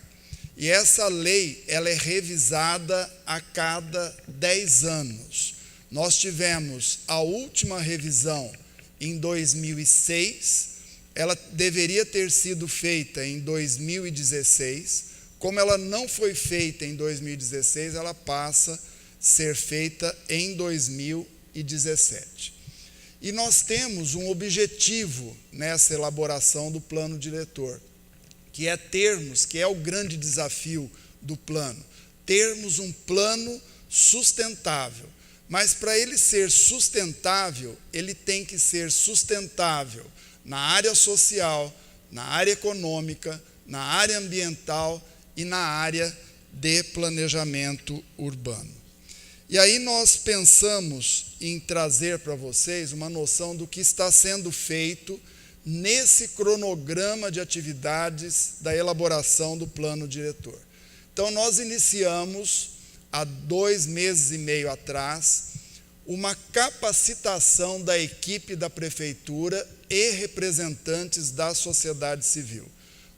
e essa lei ela é revisada a cada 10 anos. Nós tivemos a última revisão em 2006, ela deveria ter sido feita em 2016, como ela não foi feita em 2016, ela passa a ser feita em 2017. E nós temos um objetivo nessa elaboração do plano diretor, que é o grande desafio do plano, termos um plano sustentável. Mas para ele ser sustentável, ele tem que ser sustentável na área social, na área econômica, na área ambiental e na área de planejamento urbano. E aí nós pensamos em trazer para vocês uma noção do que está sendo feito nesse cronograma de atividades da elaboração do plano diretor. Então, nós iniciamos, há 2 meses e meio atrás, uma capacitação da equipe da prefeitura e representantes da sociedade civil.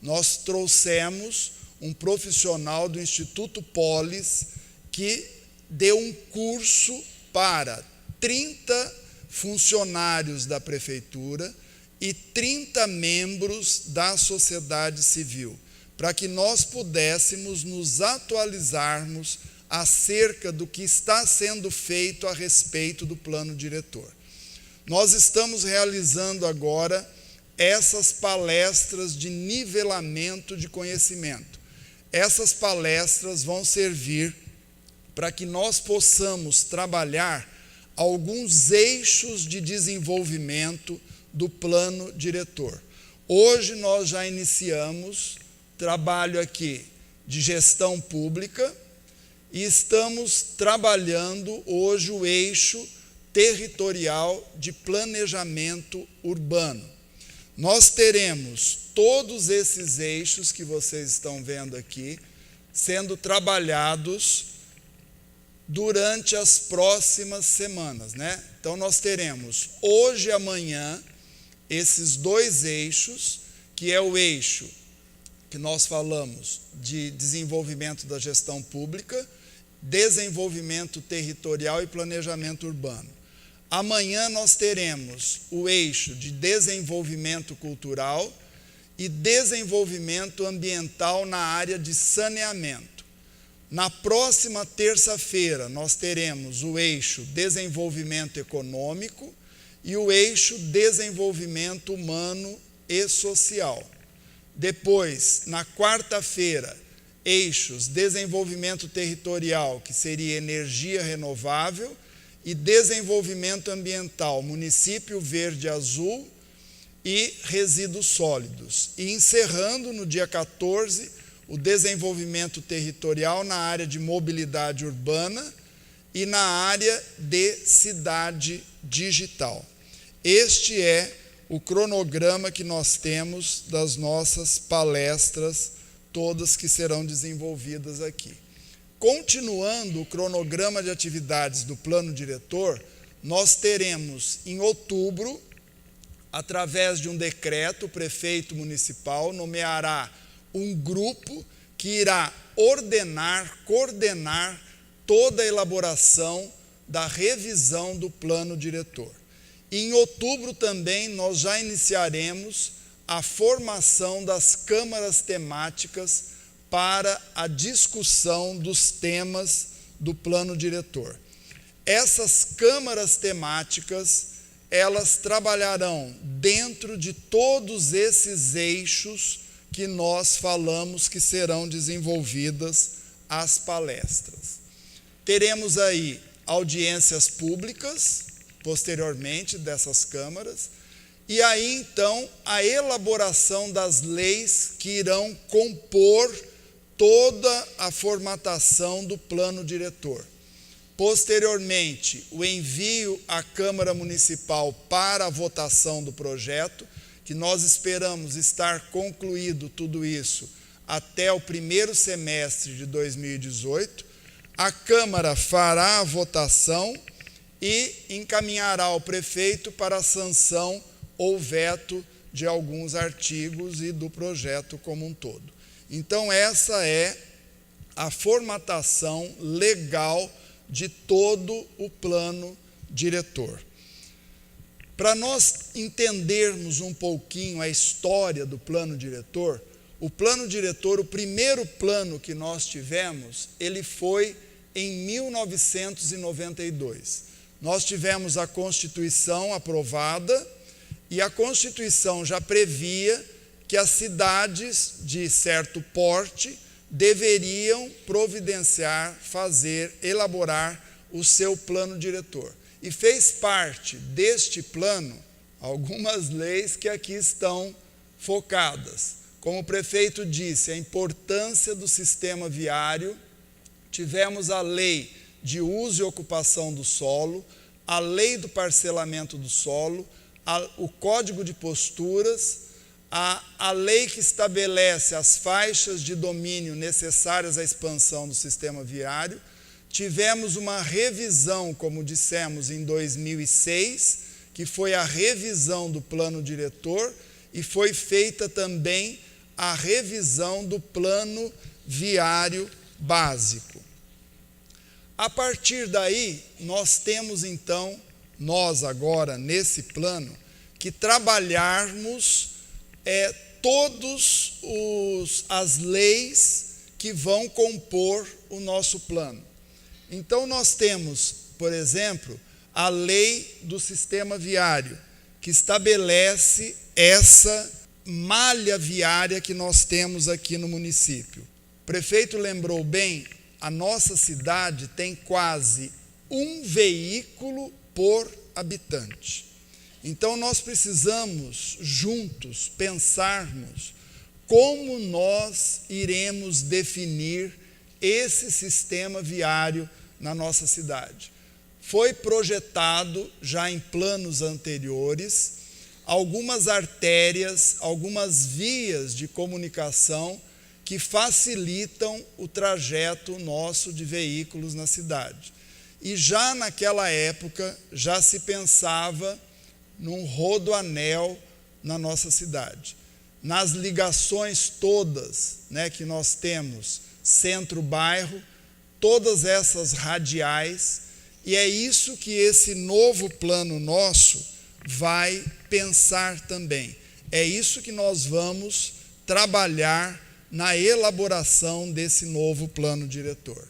Nós trouxemos um profissional do Instituto Polis que deu um curso para 30 funcionários da prefeitura e 30 membros da sociedade civil, para que nós pudéssemos nos atualizarmos acerca do que está sendo feito a respeito do plano diretor. Nós estamos realizando agora essas palestras de nivelamento de conhecimento. Essas palestras vão servir para que nós possamos trabalhar alguns eixos de desenvolvimento do plano diretor. Hoje nós já iniciamos trabalho aqui de gestão pública e estamos trabalhando hoje o eixo territorial de planejamento urbano. Nós teremos todos esses eixos que vocês estão vendo aqui sendo trabalhados durante as próximas semanas, né? Então nós teremos hoje e amanhã esses 2 eixos, que é o eixo que nós falamos de desenvolvimento da gestão pública, desenvolvimento territorial e planejamento urbano. Amanhã nós teremos o eixo de desenvolvimento cultural e desenvolvimento ambiental na área de saneamento. Na próxima terça-feira, nós teremos o eixo desenvolvimento econômico e o eixo desenvolvimento humano e social. Depois, na quarta-feira, eixos desenvolvimento territorial, que seria energia renovável, e desenvolvimento ambiental, município verde azul e resíduos sólidos. E encerrando no dia 14, o desenvolvimento territorial na área de mobilidade urbana e na área de cidade digital. Este é o cronograma que nós temos das nossas palestras, todas que serão desenvolvidas aqui. Continuando o cronograma de atividades do plano diretor, nós teremos em outubro, através de um decreto, o prefeito municipal nomeará um grupo que irá coordenar toda a elaboração da revisão do plano diretor. E em outubro também nós já iniciaremos a formação das câmaras temáticas para a discussão dos temas do plano diretor. Essas câmaras temáticas, elas trabalharão dentro de todos esses eixos que nós falamos que serão desenvolvidas as palestras. Teremos aí audiências públicas, posteriormente dessas câmaras, e aí então a elaboração das leis que irão compor toda a formatação do plano diretor. Posteriormente, o envio à Câmara Municipal para a votação do projeto, que nós esperamos estar concluído tudo isso até o primeiro semestre de 2018. A Câmara fará a votação e encaminhará ao prefeito para a sanção ou veto de alguns artigos e do projeto como um todo. Então, essa é a formatação legal de todo o plano diretor. Para nós entendermos um pouquinho a história do plano diretor, o primeiro plano que nós tivemos, ele foi em 1992. Nós tivemos a Constituição aprovada e a Constituição já previa que as cidades de certo porte deveriam providenciar, elaborar o seu plano diretor. E fez parte deste plano algumas leis que aqui estão focadas. Como o prefeito disse, a importância do sistema viário, tivemos a lei de uso e ocupação do solo, a lei do parcelamento do solo, o código de posturas, a lei que estabelece as faixas de domínio necessárias à expansão do sistema viário. Tivemos uma revisão, como dissemos, em 2006, que foi a revisão do plano diretor, e foi feita também a revisão do plano viário básico. A partir daí, nós temos então, nós agora nesse plano, que trabalharmos todas as leis que vão compor o nosso plano. Então, nós temos, por exemplo, a lei do sistema viário, que estabelece essa malha viária que nós temos aqui no município. O prefeito lembrou bem, a nossa cidade tem quase um veículo por habitante. Então, nós precisamos, juntos, pensarmos como nós iremos definir esse sistema viário na nossa cidade. Foi projetado, já em planos anteriores, algumas artérias, algumas vias de comunicação que facilitam o trajeto nosso de veículos na cidade. E já naquela época, já se pensava num rodoanel na nossa cidade. Nas ligações todas, que nós temos, centro-bairro, todas essas radiais, e é isso que esse novo plano nosso vai pensar também. É isso que nós vamos trabalhar na elaboração desse novo plano diretor.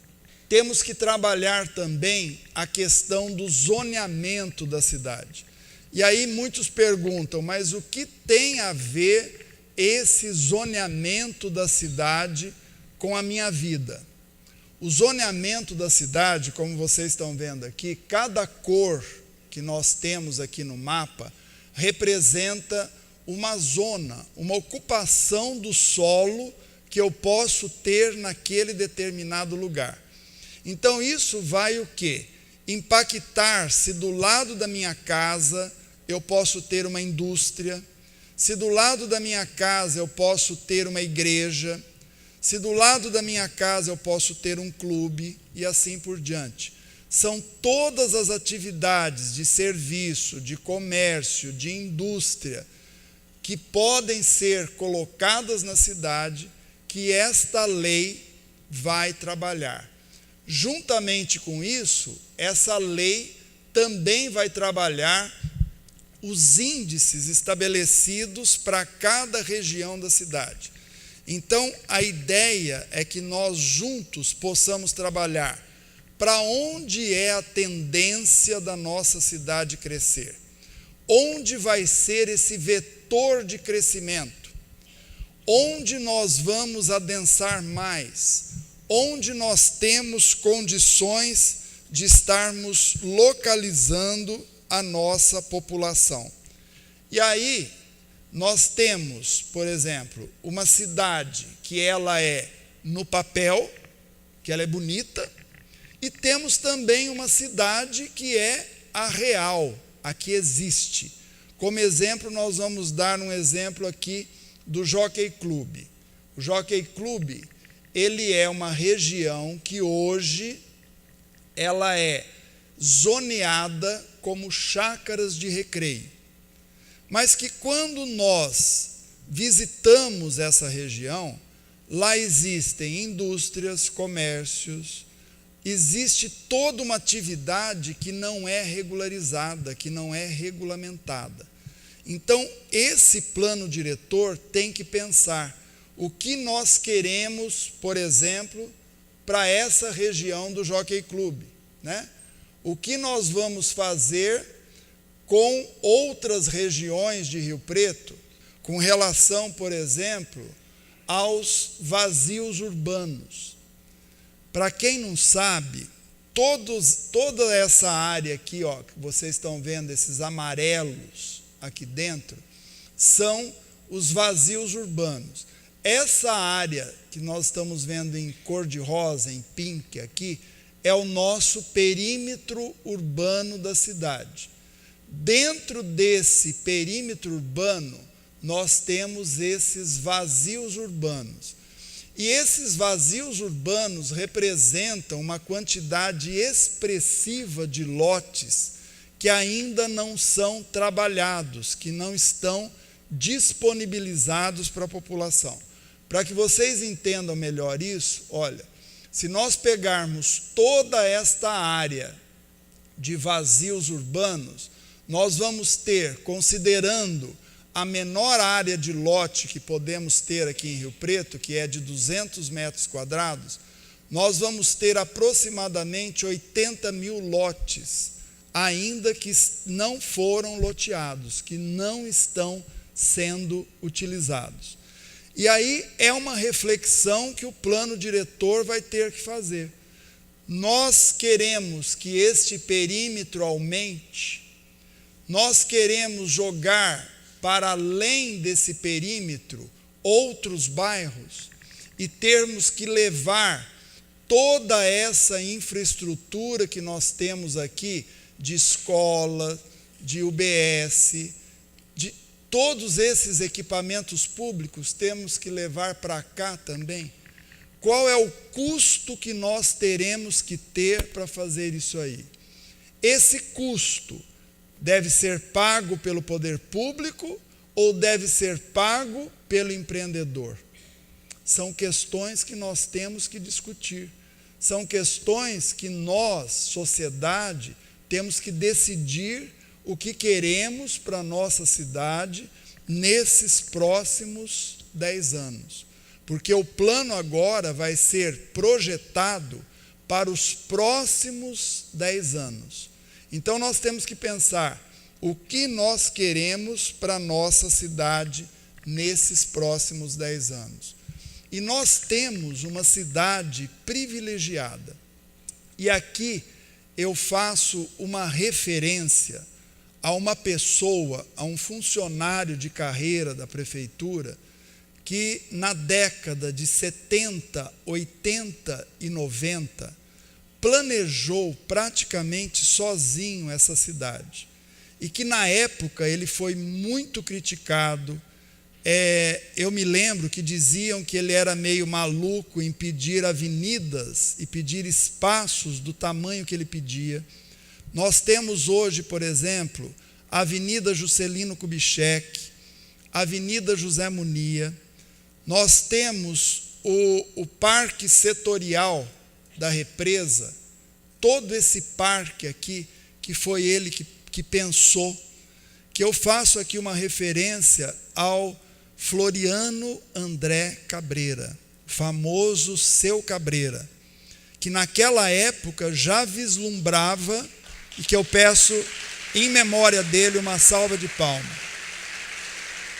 Temos que trabalhar também a questão do zoneamento da cidade. E aí muitos perguntam, mas o que tem a ver esse zoneamento da cidade com a minha vida? O zoneamento da cidade, como vocês estão vendo aqui, cada cor que nós temos aqui no mapa representa uma zona, uma ocupação do solo que eu posso ter naquele determinado lugar. Então isso vai o quê? Impactar se do lado da minha casa eu posso ter uma indústria, se do lado da minha casa eu posso ter uma igreja, se do lado da minha casa eu posso ter um clube e assim por diante. São todas as atividades de serviço, de comércio, de indústria que podem ser colocadas na cidade que esta lei vai trabalhar. Juntamente com isso, essa lei também vai trabalhar os índices estabelecidos para cada região da cidade. Então, a ideia é que nós juntos possamos trabalhar para onde é a tendência da nossa cidade crescer. Onde vai ser esse vetor de crescimento? Onde nós vamos adensar mais? Onde nós temos condições de estarmos localizando a nossa população. E aí nós temos, por exemplo, uma cidade que ela é no papel, que ela é bonita, e temos também uma cidade que é a real, a que existe. Como exemplo, nós vamos dar um exemplo aqui do Jockey Club. O Jockey Club, ele é uma região que hoje ela é zoneada como chácaras de recreio. Mas que quando nós visitamos essa região, lá existem indústrias, comércios, existe toda uma atividade que não é regularizada, que não é regulamentada. Então, esse plano diretor tem que pensar o que nós queremos, por exemplo, para essa região do Jockey Club, né? O que nós vamos fazer com outras regiões de Rio Preto, com relação, por exemplo, aos vazios urbanos. Para quem não sabe, toda essa área aqui, ó, que vocês estão vendo, esses amarelos aqui dentro, são os vazios urbanos. Essa área que nós estamos vendo em cor de rosa, em pink aqui, é o nosso perímetro urbano da cidade. Dentro desse perímetro urbano, nós temos esses vazios urbanos. E esses vazios urbanos representam uma quantidade expressiva de lotes que ainda não são trabalhados, que não estão disponibilizados para a população. Para que vocês entendam melhor isso, olha, se nós pegarmos toda esta área de vazios urbanos, nós vamos ter, considerando a menor área de lote que podemos ter aqui em Rio Preto, que é de 200 metros quadrados, nós vamos ter aproximadamente 80 mil lotes, ainda que não foram loteados, que não estão sendo utilizados. E aí é uma reflexão que o plano diretor vai ter que fazer. Nós queremos que este perímetro aumente, nós queremos jogar para além desse perímetro outros bairros e termos que levar toda essa infraestrutura que nós temos aqui, de escola, de UBS, de todos esses equipamentos públicos, temos que levar para cá também. Qual é o custo que nós teremos que ter para fazer isso aí? Esse custo deve ser pago pelo poder público ou deve ser pago pelo empreendedor? São questões que nós temos que discutir. São questões que nós, sociedade, temos que decidir o que queremos para a nossa cidade nesses próximos 10 anos. Porque o plano agora vai ser projetado para os próximos 10 anos. Então nós temos que pensar o que nós queremos para a nossa cidade nesses próximos 10 anos. E nós temos uma cidade privilegiada. E aqui eu faço uma referência a uma pessoa, a um funcionário de carreira da prefeitura, que na década de 70, 80 e 90, planejou praticamente sozinho essa cidade. E que na época ele foi muito criticado. Eu me lembro que diziam que ele era meio maluco em pedir avenidas e pedir espaços do tamanho que ele pedia. Nós temos hoje, por exemplo, a Avenida Juscelino Kubitschek, a Avenida José Munia. Nós temos o Parque Setorial da Represa, todo esse parque aqui, que foi ele que pensou, que eu faço aqui uma referência ao Floriano André Cabreira, famoso Seu Cabreira, que naquela época já vislumbrava, e que eu peço em memória dele uma salva de palmas,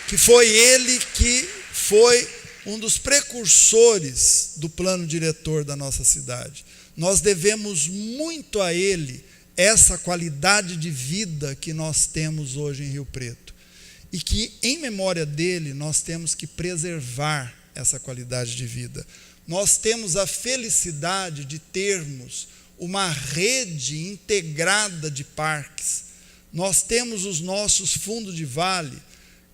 que foi ele que foi um dos precursores do plano diretor da nossa cidade. Nós devemos muito a ele essa qualidade de vida que nós temos hoje em Rio Preto. e que, em memória dele, nós temos que preservar essa qualidade de vida. Nós temos a felicidade de termos uma rede integrada de parques. Nós temos os nossos fundos de vale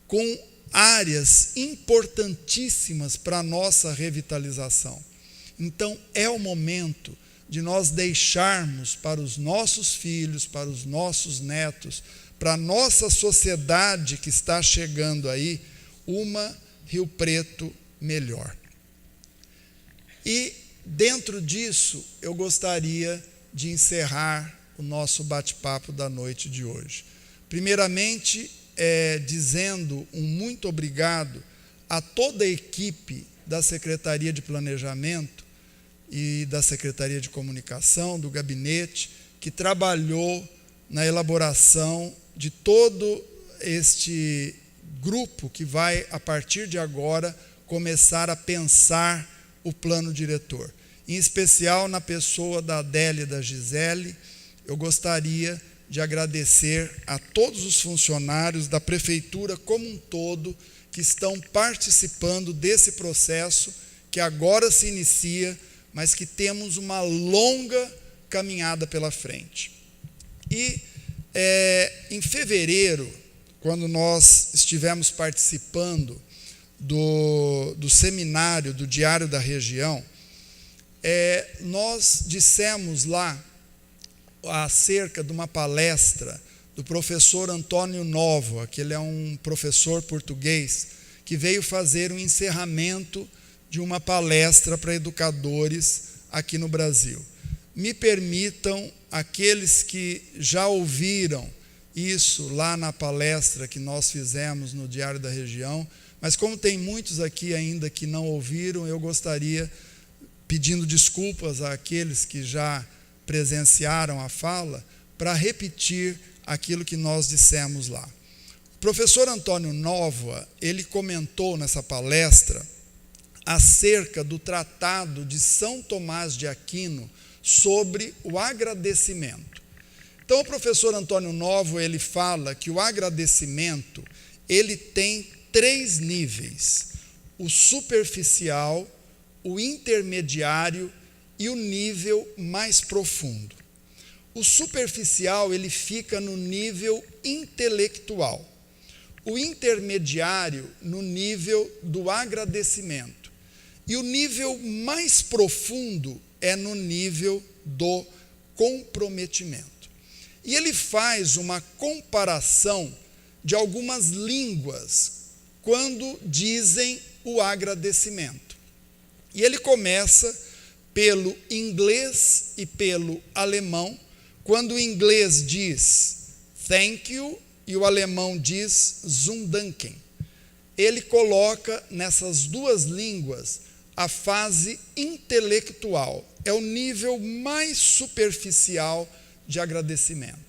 com áreas importantíssimas para a nossa revitalização. Então, é o momento de nós deixarmos para os nossos filhos, para os nossos netos, para a nossa sociedade que está chegando aí, uma Rio Preto melhor. E, dentro disso, eu gostaria de encerrar o nosso bate-papo da noite de hoje. Primeiramente, dizendo um muito obrigado a toda a equipe da Secretaria de Planejamento e da Secretaria de Comunicação, do gabinete, que trabalhou na elaboração de todo este grupo que vai, a partir de agora, começar a pensar o plano diretor. Em especial na pessoa da Adélia e da Gisele, eu gostaria de agradecer a todos os funcionários da Prefeitura como um todo que estão participando desse processo que agora se inicia, mas que temos uma longa caminhada pela frente. E em fevereiro, quando nós estivemos participando do seminário do Diário da Região, nós dissemos lá acerca de uma palestra do professor Antônio Novoa, que ele é um professor português, que veio fazer um encerramento de uma palestra para educadores aqui no Brasil. Me permitam, aqueles que já ouviram isso lá na palestra que nós fizemos no Diário da Região, mas como tem muitos aqui ainda que não ouviram, eu gostaria, pedindo desculpas àqueles que já presenciaram a fala, para repetir aquilo que nós dissemos lá. O professor Antônio Novoa, ele comentou nessa palestra acerca do Tratado de São Tomás de Aquino sobre o agradecimento. Então, o professor Antônio Novoa, ele fala que o agradecimento, ele tem 3 níveis: o superficial, o intermediário e o nível mais profundo. O superficial, ele fica no nível intelectual. O intermediário, no nível do agradecimento. E o nível mais profundo é no nível do comprometimento. E ele faz uma comparação de algumas línguas quando dizem o agradecimento. E ele começa pelo inglês e pelo alemão, quando o inglês diz thank you e o alemão diz zum Danken. Ele coloca nessas duas línguas a fase intelectual, é o nível mais superficial de agradecimento.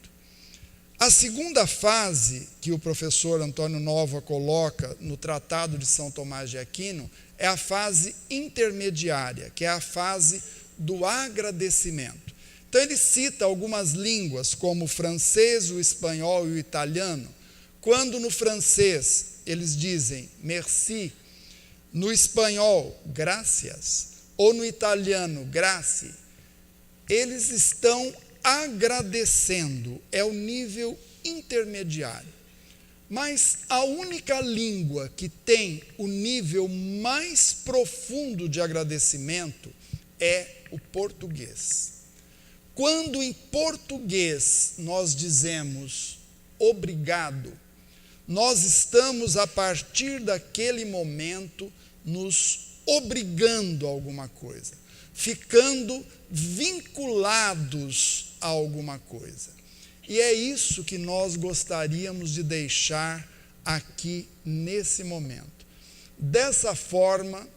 A segunda fase que o professor Antônio Novoa coloca no Tratado de São Tomás de Aquino é a fase intermediária, que é a fase do agradecimento. Então ele cita algumas línguas, como o francês, o espanhol e o italiano. Quando no francês eles dizem merci, no espanhol gracias, ou no italiano grazie, eles estão agradecendo, é o nível intermediário. Mas a única língua que tem o nível mais profundo de agradecimento é o português. Quando em português nós dizemos obrigado, nós estamos, a partir daquele momento, nos obrigando a alguma coisa, ficando vinculados a alguma coisa. E é isso que nós gostaríamos de deixar aqui nesse momento. Dessa forma,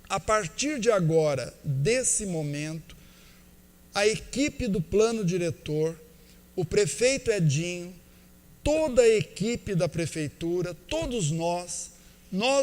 a partir de agora, desse momento, a equipe do plano diretor, o prefeito Edinho, toda a equipe da prefeitura, todos nós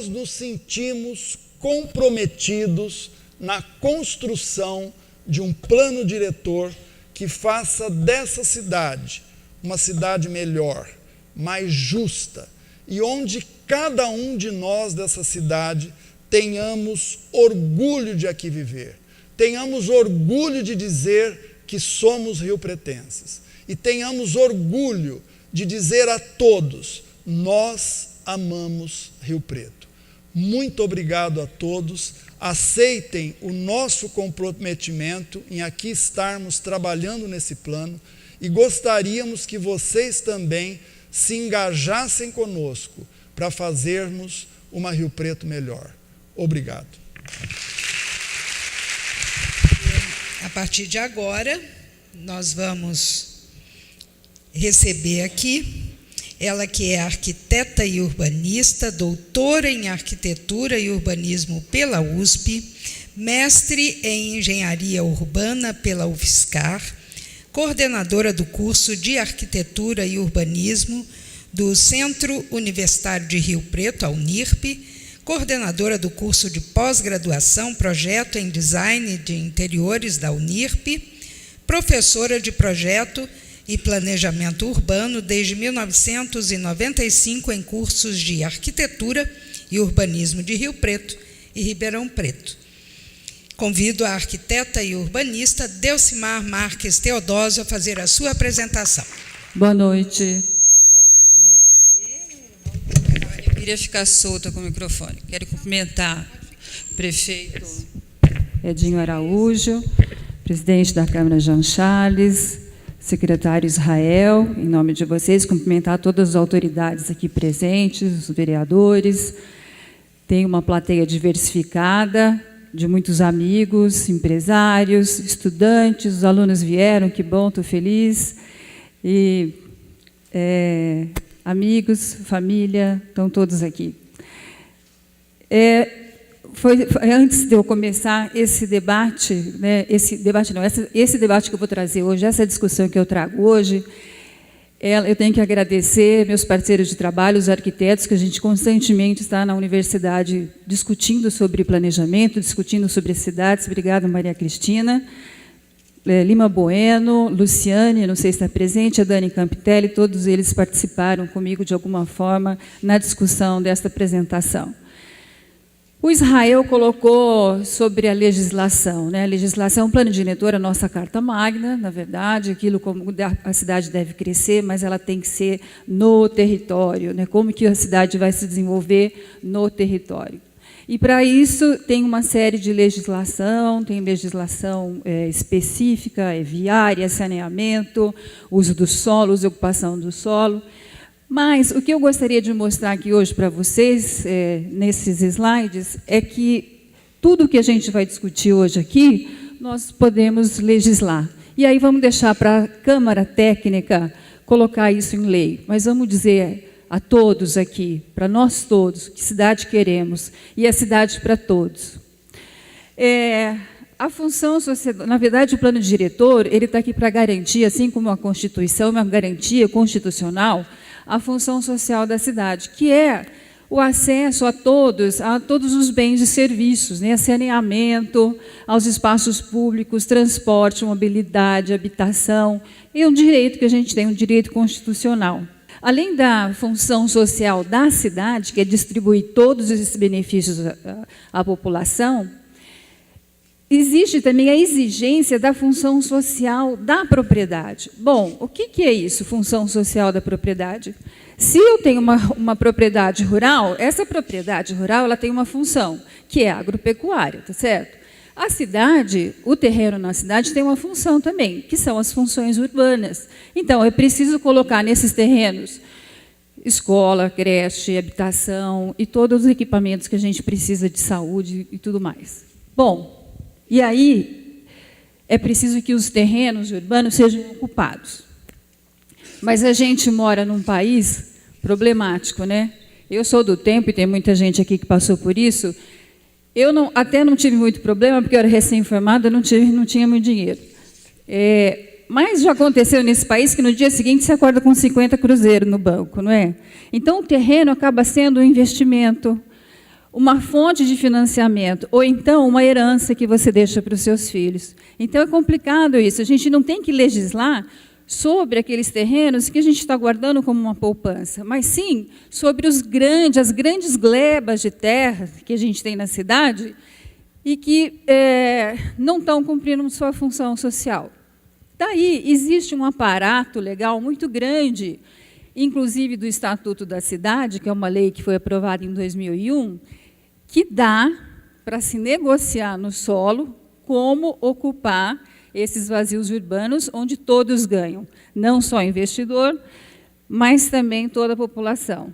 nos sentimos comprometidos na construção de um plano diretor que faça dessa cidade uma cidade melhor, mais justa e onde cada um de nós dessa cidade tenhamos orgulho de aqui viver, tenhamos orgulho de dizer que somos riopretenses e tenhamos orgulho de dizer a todos: nós amamos Rio Preto. Muito obrigado a todos. Aceitem o nosso comprometimento em aqui estarmos trabalhando nesse plano e gostaríamos que vocês também se engajassem conosco para fazermos uma Rio Preto melhor. Obrigado. A partir de agora, nós vamos receber aqui ela que é arquiteta e urbanista, doutora em arquitetura e urbanismo pela USP, mestre em engenharia urbana pela UFSCar, coordenadora do curso de arquitetura e urbanismo do Centro Universitário de Rio Preto, a UNIRP, coordenadora do curso de pós-graduação Projeto em Design de Interiores da UNIRP, professora de projeto e planejamento urbano desde 1995 em cursos de arquitetura e urbanismo de Rio Preto e Ribeirão Preto. Convido a arquiteta e urbanista Delcimar Marques Teodósio a fazer a sua apresentação. Boa noite. Quero cumprimentar. Eu queria ficar solta com o microfone. Quero cumprimentar o prefeito Edinho Araújo, presidente da Câmara Jean Charles, secretário Israel, em nome de vocês, cumprimentar todas as autoridades aqui presentes, os vereadores. Tem uma plateia diversificada, de muitos amigos, empresários, estudantes, os alunos vieram, que bom, estou feliz. E amigos, família, estão todos aqui. Antes de eu começar esse debate, né, esse debate que eu vou trazer hoje, essa discussão que eu trago hoje, eu tenho que agradecer meus parceiros de trabalho, os arquitetos, que a gente constantemente está na universidade discutindo sobre planejamento, discutindo sobre as cidades. Obrigada, Maria Cristina. Lima Bueno, Luciane, não sei se está presente, a Dani Campitelli, todos eles participaram comigo de alguma forma na discussão desta apresentação. O Israel colocou sobre a legislação, né? A legislação, o plano diretor, a nossa carta magna, na verdade, aquilo como a cidade deve crescer, mas ela tem que ser no território, né? Como que a cidade vai se desenvolver no território. E, para isso, tem uma série de legislação, tem legislação específica, viária, saneamento, uso do solo, uso e ocupação do solo. Mas o que eu gostaria de mostrar aqui hoje para vocês, nesses slides, é que tudo que a gente vai discutir hoje aqui, nós podemos legislar. E aí vamos deixar para a Câmara Técnica colocar isso em lei. Mas vamos dizer a todos aqui, para nós todos, que cidade queremos, e a cidade para todos. A função social, na verdade, o plano diretor, ele está aqui para garantir, assim como a Constituição, uma garantia constitucional, a função social da cidade, que é o acesso a todos os bens e serviços, né? Saneamento, aos espaços públicos, transporte, mobilidade, habitação, e um direito que a gente tem, um direito constitucional. Além da função social da cidade, que é distribuir todos esses benefícios à população, existe também a exigência da função social da propriedade. Bom, o que é isso, função social da propriedade? Se eu tenho uma propriedade rural, essa propriedade rural ela tem uma função, que é agropecuária, tá certo? A cidade, o terreno na cidade tem uma função também, que são as funções urbanas. Então, é preciso colocar nesses terrenos escola, creche, habitação e todos os equipamentos que a gente precisa de saúde e tudo mais. Bom, e aí é preciso que os terrenos urbanos sejam ocupados. Mas a gente mora num país problemático, né? Eu sou do tempo, e tem muita gente aqui que passou por isso. Eu até não tive muito problema, porque eu era recém-formada, não tinha muito dinheiro. Mas já aconteceu nesse país que no dia seguinte você acorda com 50 cruzeiros no banco, não é? Então o terreno acaba sendo um investimento, uma fonte de financiamento, ou então uma herança que você deixa para os seus filhos. Então é complicado isso. A gente não tem que legislar sobre aqueles terrenos que a gente está guardando como uma poupança, mas sim sobre as grandes glebas de terra que a gente tem na cidade e que não estão cumprindo sua função social. Daí existe um aparato legal muito grande, inclusive do Estatuto da Cidade, que é uma lei que foi aprovada em 2001, que dá para se negociar no solo como ocupar esses vazios urbanos, onde todos ganham, não só o investidor, mas também toda a população.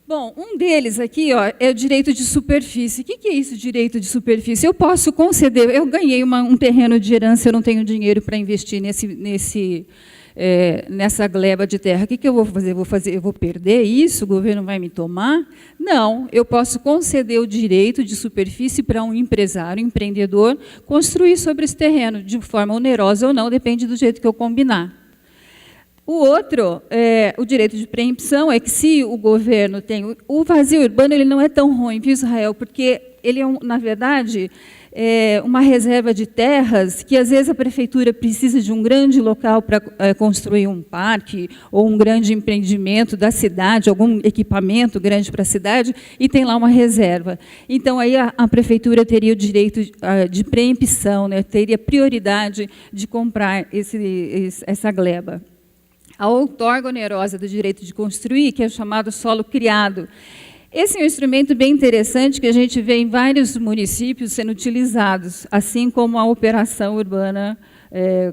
Bom, um deles aqui é o direito de superfície. O que é isso, direito de superfície? Eu posso conceder, eu ganhei um terreno de herança, eu não tenho dinheiro para investir nessa gleba de terra. O que eu vou fazer? Eu vou perder isso? O governo vai me tomar? Não, eu posso conceder o direito de superfície para um empresário, um empreendedor, construir sobre esse terreno, de forma onerosa ou não, depende do jeito que eu combinar. O outro, o direito de preempção, é que se o governo tem... O vazio urbano ele não é tão ruim, viu, Israel? Porque ele é, na verdade, uma reserva de terras que, às vezes, a prefeitura precisa de um grande local para construir um parque ou um grande empreendimento da cidade, algum equipamento grande para a cidade, e tem lá uma reserva. Então, aí a prefeitura teria o direito de preempção, né? Teria prioridade de comprar essa gleba. A outorga onerosa do direito de construir, que é chamado solo criado. Esse é um instrumento bem interessante que a gente vê em vários municípios sendo utilizados, assim como a operação urbana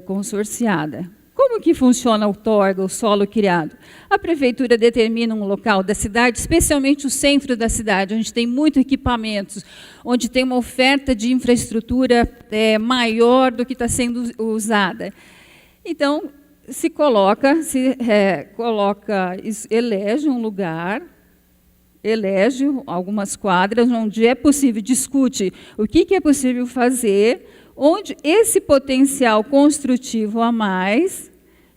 consorciada. Como que funciona a outorga, o solo criado? A prefeitura determina um local da cidade, especialmente o centro da cidade, onde tem muitos equipamentos, onde tem uma oferta de infraestrutura maior do que está sendo usada. Então, elege um lugar, elege algumas quadras onde é possível, discute o que é possível fazer, onde esse potencial construtivo a mais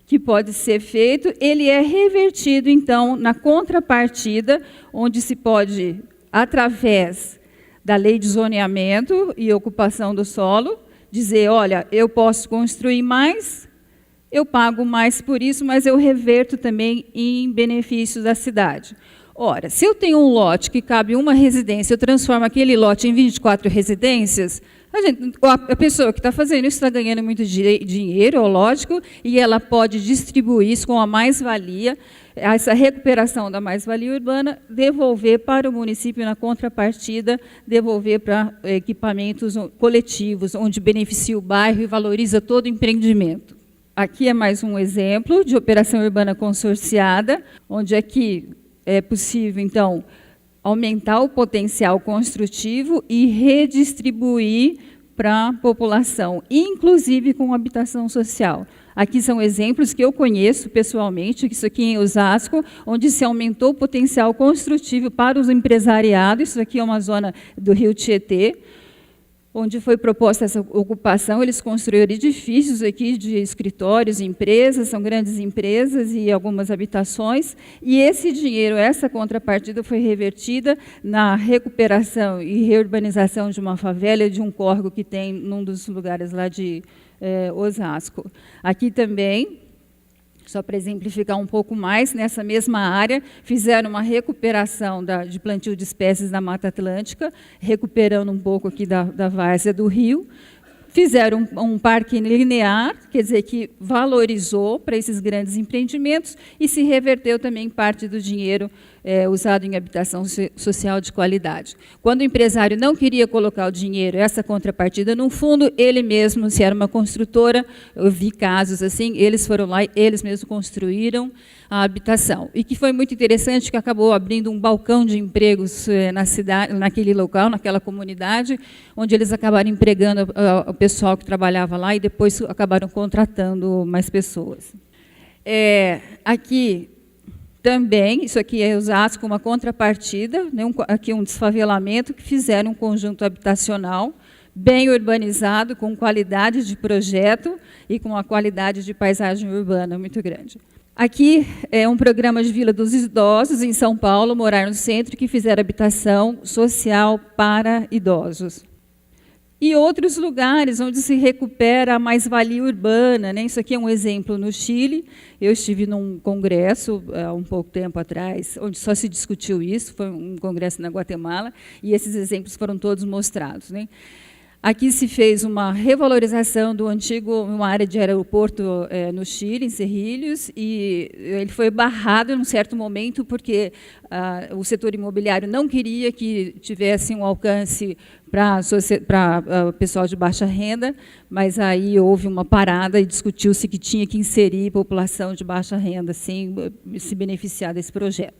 que pode ser feito, ele é revertido, então, na contrapartida, onde se pode, através da lei de zoneamento e ocupação do solo, dizer, olha, eu posso construir mais, eu pago mais por isso, mas eu reverto também em benefício da cidade. Ora, se eu tenho um lote que cabe uma residência, eu transformo aquele lote em 24 residências, a pessoa que está fazendo isso está ganhando muito dinheiro, lógico, e ela pode distribuir isso com a mais-valia, essa recuperação da mais-valia urbana, devolver para o município na contrapartida, devolver para equipamentos coletivos, onde beneficia o bairro e valoriza todo o empreendimento. Aqui é mais um exemplo de operação urbana consorciada, onde aqui é possível, então, aumentar o potencial construtivo e redistribuir para a população, inclusive com habitação social. Aqui são exemplos que eu conheço pessoalmente, isso aqui em Osasco, onde se aumentou o potencial construtivo para os empresariados, isso aqui é uma zona do Rio Tietê, onde foi proposta essa ocupação, eles construíram edifícios aqui de escritórios, empresas, são grandes empresas e algumas habitações, e esse dinheiro, essa contrapartida foi revertida na recuperação e reurbanização de uma favela, de um córrego que tem num dos lugares lá de Osasco. Aqui também, só para exemplificar um pouco mais, nessa mesma área, fizeram uma recuperação de plantio de espécies da Mata Atlântica, recuperando um pouco aqui da várzea do rio, fizeram um parque linear, quer dizer, que valorizou para esses grandes empreendimentos e se reverteu também parte do dinheiro usado em habitação social de qualidade. Quando o empresário não queria colocar o dinheiro, essa contrapartida, no fundo, ele mesmo, se era uma construtora, eu vi casos assim, eles foram lá e eles mesmos construíram a habitação. E que foi muito interessante, que acabou abrindo um balcão de empregos na cidade, naquele local, naquela comunidade, onde eles acabaram empregando o pessoal que trabalhava lá e depois acabaram contratando mais pessoas. Aqui também, isso aqui é Osasco, uma contrapartida, né, aqui um desfavelamento, que fizeram um conjunto habitacional bem urbanizado, com qualidade de projeto e com a qualidade de paisagem urbana muito grande. Aqui é um programa de Vila dos Idosos, em São Paulo, Morar no Centro, que fizeram habitação social para idosos. E outros lugares onde se recupera a mais-valia urbana, né? Isso aqui é um exemplo no Chile. Eu estive num congresso há um pouco tempo atrás, onde só se discutiu isso, foi um congresso na Guatemala, e esses exemplos foram todos mostrados, né? Aqui se fez uma revalorização do antigo, uma área de aeroporto no Chile, em Cerrilhos, e ele foi barrado em um certo momento porque o setor imobiliário não queria que tivesse um alcance para o pessoal de baixa renda, mas aí houve uma parada e discutiu-se que tinha que inserir população de baixa renda, assim, se beneficiar desse projeto.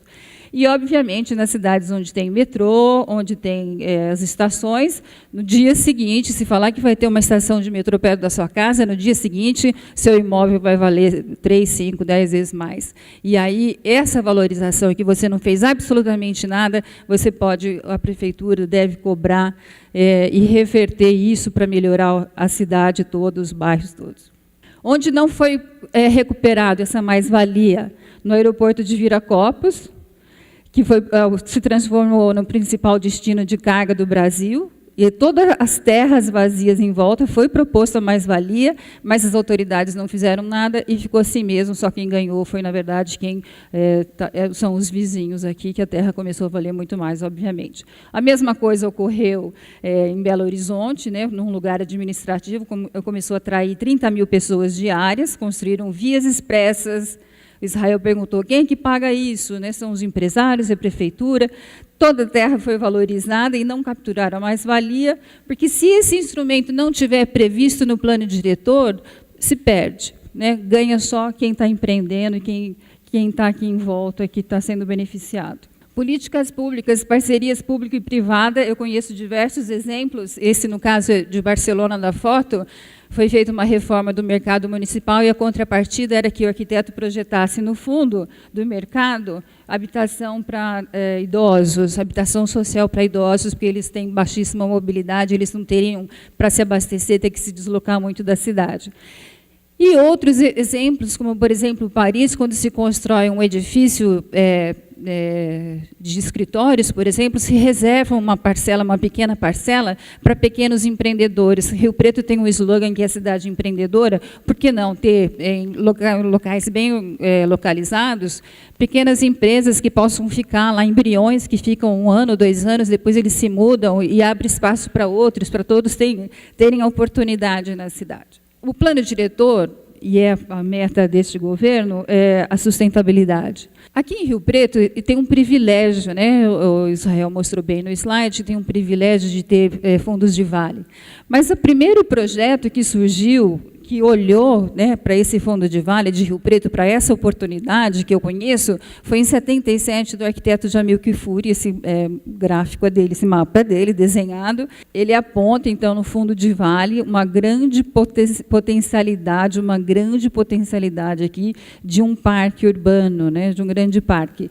E, obviamente, nas cidades onde tem metrô, onde tem as estações, no dia seguinte, se falar que vai ter uma estação de metrô perto da sua casa, no dia seguinte, seu imóvel vai valer 3, 5, 10 vezes mais. E aí, essa valorização, que você não fez absolutamente nada, a prefeitura deve cobrar e reverter isso para melhorar a cidade toda, os bairros todos. Onde não foi recuperado essa mais-valia? No aeroporto de Viracopos, que se transformou no principal destino de carga do Brasil, e todas as terras vazias em volta foi proposta a mais-valia, mas as autoridades não fizeram nada e ficou assim mesmo, só quem ganhou foi, na verdade, são os vizinhos aqui, que a terra começou a valer muito mais, obviamente. A mesma coisa ocorreu em Belo Horizonte, né, num lugar administrativo, começou a atrair 30 mil pessoas diárias, construíram vias expressas. Israel perguntou, quem é que paga isso? Né? São os empresários, a prefeitura. Toda a terra foi valorizada e não capturaram a mais-valia, porque se esse instrumento não estiver previsto no plano diretor, se perde, né? Ganha só quem está empreendendo e quem está aqui em volta, que está sendo beneficiado. Políticas públicas, parcerias público e privada, eu conheço diversos exemplos. Esse, no caso de Barcelona, da foto, foi feita uma reforma do mercado municipal e a contrapartida era que o arquiteto projetasse, no fundo do mercado, habitação para idosos, habitação social para idosos, porque eles têm baixíssima mobilidade, eles não teriam, para se abastecer, ter que se deslocar muito da cidade. E outros exemplos, como, por exemplo, Paris, quando se constrói um edifício de escritórios, por exemplo, se reserva uma pequena parcela, para pequenos empreendedores. Rio Preto tem um slogan que é cidade empreendedora, por que não ter, em locais bem localizados, pequenas empresas que possam ficar lá, embriões que ficam 1 ano, 2 anos, depois eles se mudam e abre espaço para outros, para todos terem a oportunidade na cidade. O plano diretor, e é a meta deste governo, é a sustentabilidade. Aqui em Rio Preto tem um privilégio, né? O Israel mostrou bem no slide, tem um privilégio de ter fundos de vale. Mas o primeiro projeto que surgiu, que olhou, né, para esse fundo de vale de Rio Preto, para essa oportunidade que eu conheço, foi em 77, do arquiteto Jamil Kifuri. Esse gráfico é dele, esse mapa é dele, desenhado. Ele aponta, então, no fundo de vale, uma grande potencialidade aqui de um parque urbano, né, de um grande parque.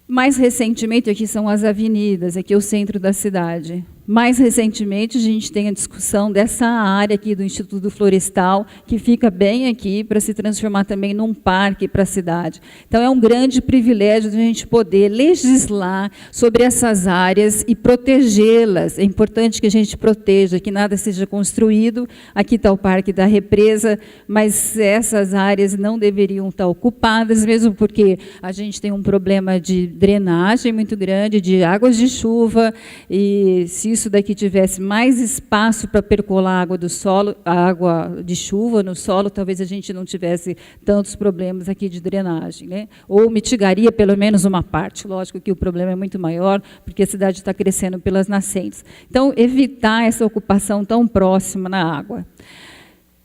Mais recentemente, aqui são as avenidas, aqui é o centro da cidade. Mais recentemente, a gente tem a discussão dessa área aqui do Instituto Florestal, que fica bem aqui, para se transformar também num parque para a cidade. Então, é um grande privilégio de a gente poder legislar sobre essas áreas e protegê-las. É importante que a gente proteja, que nada seja construído. Aqui está o Parque da Represa, mas essas áreas não deveriam estar ocupadas, mesmo porque a gente tem um problema de drenagem muito grande, de águas de chuva, e se isso daqui tivesse mais espaço para percolar a água do solo, a água de chuva no solo, talvez a gente não tivesse tantos problemas aqui de drenagem, né? Ou mitigaria pelo menos uma parte. Lógico que o problema é muito maior, porque a cidade está crescendo pelas nascentes. Então, evitar essa ocupação tão próxima na água.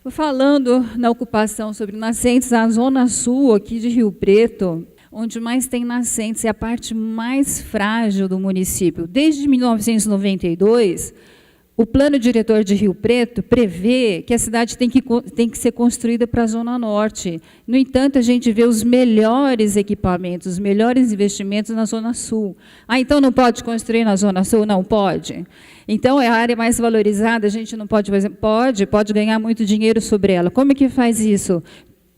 Falando na ocupação sobre nascentes, a zona sul aqui de Rio Preto, onde mais tem nascentes, é a parte mais frágil do município. Desde 1992, o plano diretor de Rio Preto prevê que a cidade tem que ser construída para a Zona Norte. No entanto, a gente vê os melhores equipamentos, os melhores investimentos na Zona Sul. Ah, então não pode construir na Zona Sul? Não pode. Então, é a área mais valorizada, a gente não pode fazer. Pode ganhar muito dinheiro sobre ela. Como é que faz isso?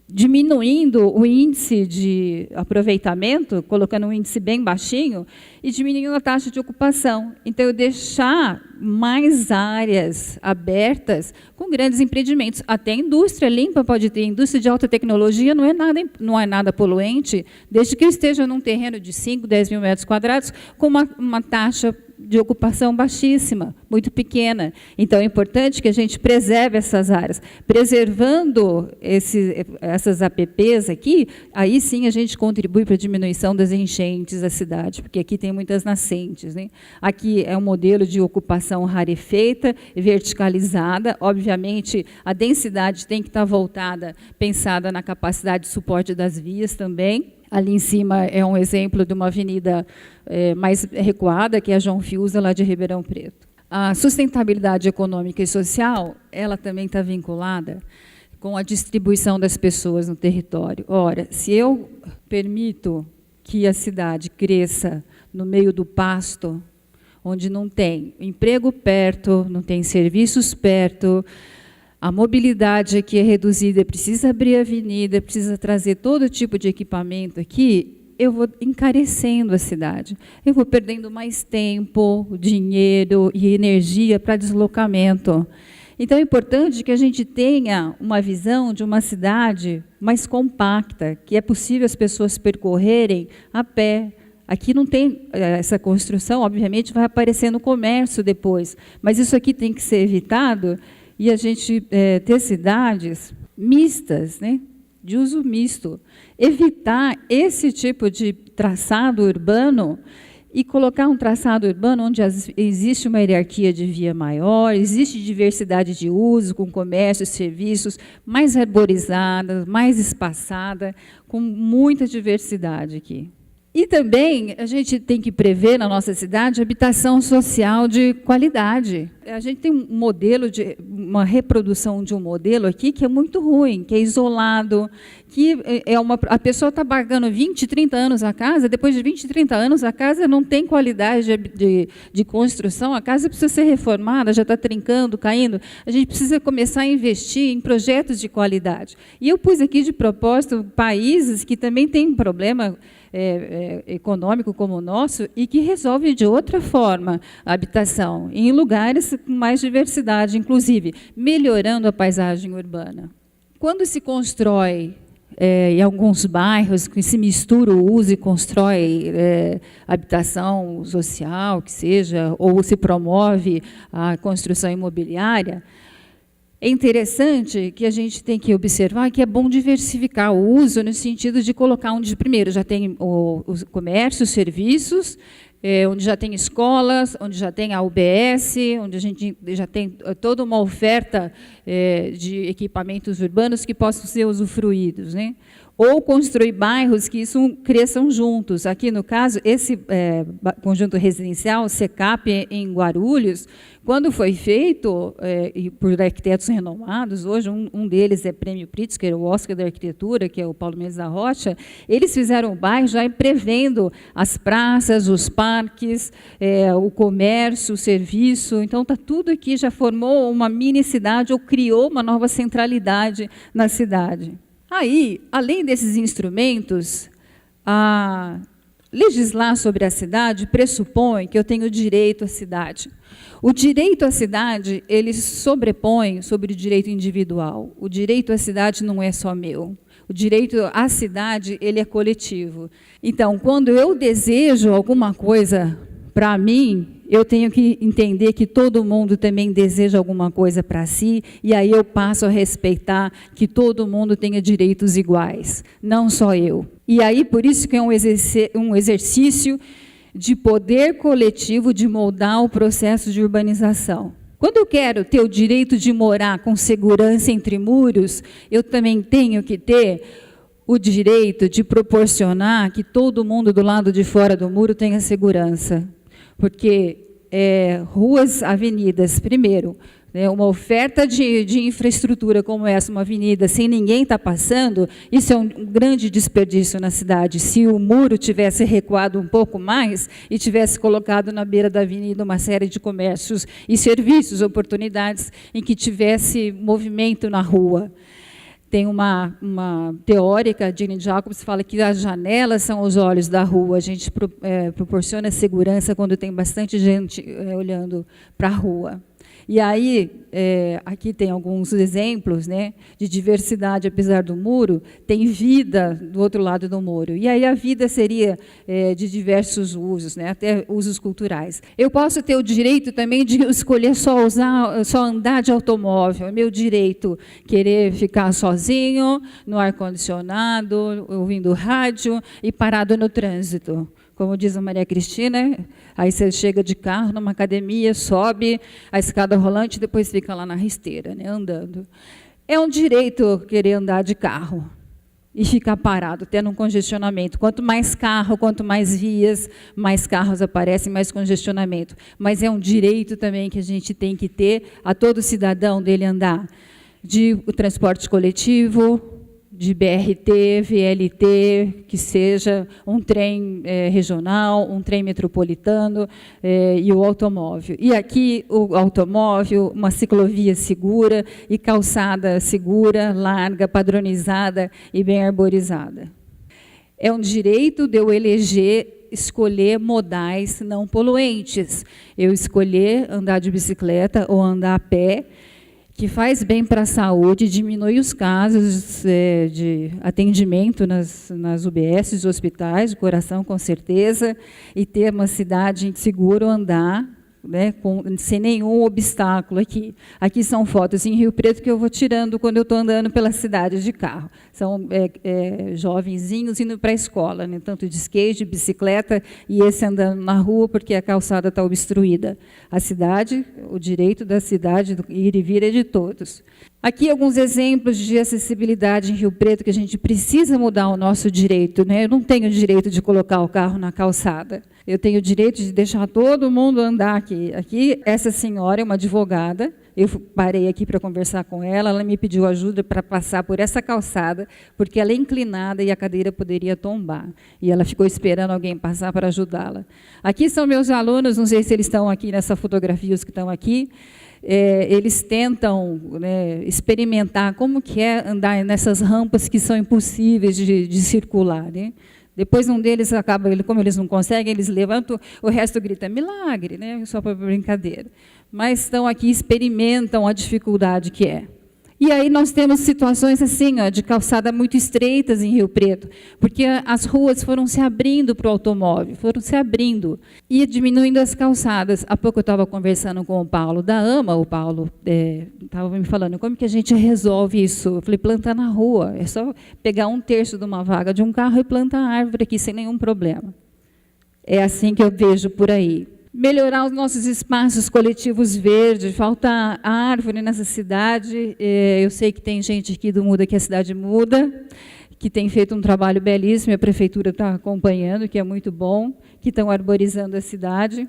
diminuindo o índice de aproveitamento, colocando um índice bem baixinho, e diminuindo a taxa de ocupação. Então, eu deixar mais áreas abertas com grandes empreendimentos. Até a indústria limpa pode ter. Indústria de alta tecnologia não é nada poluente, desde que esteja num terreno de 5, 10 mil metros quadrados, com uma taxa de ocupação baixíssima, muito pequena. Então, é importante que a gente preserve essas áreas. Preservando essas APPs aqui, aí sim a gente contribui para a diminuição das enchentes da cidade, porque aqui tem muitas nascentes, né? Aqui é um modelo de ocupação rarefeita e verticalizada. Obviamente, a densidade tem que estar voltada, pensada na capacidade de suporte das vias também. Ali em cima é um exemplo de uma avenida mais recuada, que é a João Fiuza, lá de Ribeirão Preto. A sustentabilidade econômica e social, ela também está vinculada com a distribuição das pessoas no território. Ora, se eu permito que a cidade cresça no meio do pasto, onde não tem emprego perto, não tem serviços perto, a mobilidade aqui é reduzida, precisa abrir a avenida, precisa trazer todo tipo de equipamento aqui, eu vou encarecendo a cidade. Eu vou perdendo mais tempo, dinheiro e energia para deslocamento. Então, é importante que a gente tenha uma visão de uma cidade mais compacta, que é possível as pessoas percorrerem a pé. Aqui não tem essa construção, obviamente vai aparecer no comércio depois, mas isso aqui tem que ser evitado, e a gente ter cidades mistas, né, de uso misto. Evitar esse tipo de traçado urbano e colocar um traçado urbano onde existe uma hierarquia de via maior, existe diversidade de uso, com comércio, serviços, mais arborizada, mais espaçada, com muita diversidade aqui. E também a gente tem que prever na nossa cidade habitação social de qualidade. A gente tem uma reprodução de um modelo aqui que é muito ruim, que é isolado, que a pessoa está pagando 20, 30 anos a casa, depois de 20, 30 anos a casa não tem qualidade de construção, a casa precisa ser reformada, já está trincando, caindo. A gente precisa começar a investir em projetos de qualidade. E eu pus aqui de propósito países que também têm um problema econômico como o nosso e que resolve de outra forma a habitação, em lugares com mais diversidade, inclusive melhorando a paisagem urbana. Quando se constrói em alguns bairros, que se mistura o uso e constrói habitação social, que seja, ou se promove a construção imobiliária, é interessante que a gente tem que observar que é bom diversificar o uso no sentido de colocar onde, primeiro, já tem o comércio, os serviços, onde já tem escolas, onde já tem a UBS, onde a gente já tem toda uma oferta de equipamentos urbanos que possam ser usufruídos, né? Ou construir bairros que isso cresçam juntos. Aqui, no caso, esse conjunto residencial, SECAP, em Guarulhos, quando foi feito por arquitetos renomados, hoje um deles é Prêmio Pritzker, o Oscar da Arquitetura, que é o Paulo Mendes da Rocha, eles fizeram o bairro já prevendo as praças, os parques, o comércio, o serviço. Então, tudo aqui já formou uma mini cidade ou criou uma nova centralidade na cidade. Aí, além desses instrumentos, legislar sobre a cidade pressupõe que eu tenho direito à cidade. O direito à cidade, ele sobrepõe sobre o direito individual. O direito à cidade não é só meu. O direito à cidade, ele é coletivo. Então, quando eu desejo alguma coisa para mim, eu tenho que entender que todo mundo também deseja alguma coisa para si, e aí eu passo a respeitar que todo mundo tenha direitos iguais, não só eu. E aí, por isso que é um exercício de poder coletivo de moldar o processo de urbanização. Quando eu quero ter o direito de morar com segurança entre muros, eu também tenho que ter o direito de proporcionar que todo mundo do lado de fora do muro tenha segurança. Porque ruas, avenidas, primeiro, uma oferta de infraestrutura como essa, uma avenida, sem ninguém estar passando, isso é um grande desperdício na cidade. Se o muro tivesse recuado um pouco mais e tivesse colocado na beira da avenida uma série de comércios e serviços, oportunidades em que tivesse movimento na rua. Tem uma teórica, Jane Jacobs, fala que as janelas são os olhos da rua. A gente proporciona segurança quando tem bastante gente olhando para a rua. E aí, aqui tem alguns exemplos, né, de diversidade, apesar do muro, tem vida do outro lado do muro. E aí a vida seria de diversos usos, né, até usos culturais. Eu posso ter o direito também de escolher só andar de automóvel, é meu direito querer ficar sozinho, no ar-condicionado, ouvindo rádio e parado no trânsito. Como diz a Maria Cristina, aí você chega de carro numa academia, sobe a escada rolante e depois fica lá na esteira, né, andando. É um direito querer andar de carro e ficar parado, tendo um congestionamento. Quanto mais carro, quanto mais vias, mais carros aparecem, mais congestionamento. Mas é um direito também que a gente tem que ter a todo cidadão dele andar de transporte coletivo, de BRT, VLT, que seja um trem regional, um trem metropolitano e o automóvel. E aqui o automóvel, uma ciclovia segura e calçada segura, larga, padronizada e bem arborizada. É um direito de eu escolher modais não poluentes. Eu escolher andar de bicicleta ou andar a pé, que faz bem para a saúde, diminui os casos de atendimento nas UBSs, hospitais, de coração, com certeza, e ter uma cidade segura, andar, né, sem nenhum obstáculo aqui. Aqui são fotos em Rio Preto que eu vou tirando quando eu estou andando pela cidade de carro. São jovenzinhos indo para a escola, né, tanto de skate, de bicicleta, e esse andando na rua porque a calçada está obstruída. A cidade, o direito da cidade, do ir e vir é de todos. Aqui alguns exemplos de acessibilidade em Rio Preto que a gente precisa mudar o nosso direito, né? Eu não tenho o direito de colocar o carro na calçada. Eu tenho o direito de deixar todo mundo andar aqui. Aqui, essa senhora é uma advogada. Eu parei aqui para conversar com ela. Ela me pediu ajuda para passar por essa calçada, porque ela é inclinada e a cadeira poderia tombar. E ela ficou esperando alguém passar para ajudá-la. Aqui são meus alunos, não sei se eles estão aqui nessa fotografia, os que estão aqui. Eles tentam, né, experimentar como que é andar nessas rampas que são impossíveis de circular, né? Depois um deles acaba, como eles não conseguem, eles levantam, o resto grita milagre, né? Só para brincadeira. Mas estão aqui, experimentam a dificuldade que é. E aí nós temos situações assim, ó, de calçada muito estreitas em Rio Preto, porque as ruas foram se abrindo para o automóvel, foram se abrindo e diminuindo as calçadas. Há pouco eu estava conversando com o Paulo da AMA, o Paulo estava me falando, como que a gente resolve isso? Eu falei, plantar na rua, é só pegar 1/3 de uma vaga de um carro e plantar árvore aqui sem nenhum problema. É assim que eu vejo por aí. Melhorar os nossos espaços coletivos verdes, falta árvore nessa cidade. Eu sei que tem gente aqui do Muda que a cidade muda, que tem feito um trabalho belíssimo, a prefeitura está acompanhando, que é muito bom, que estão arborizando a cidade.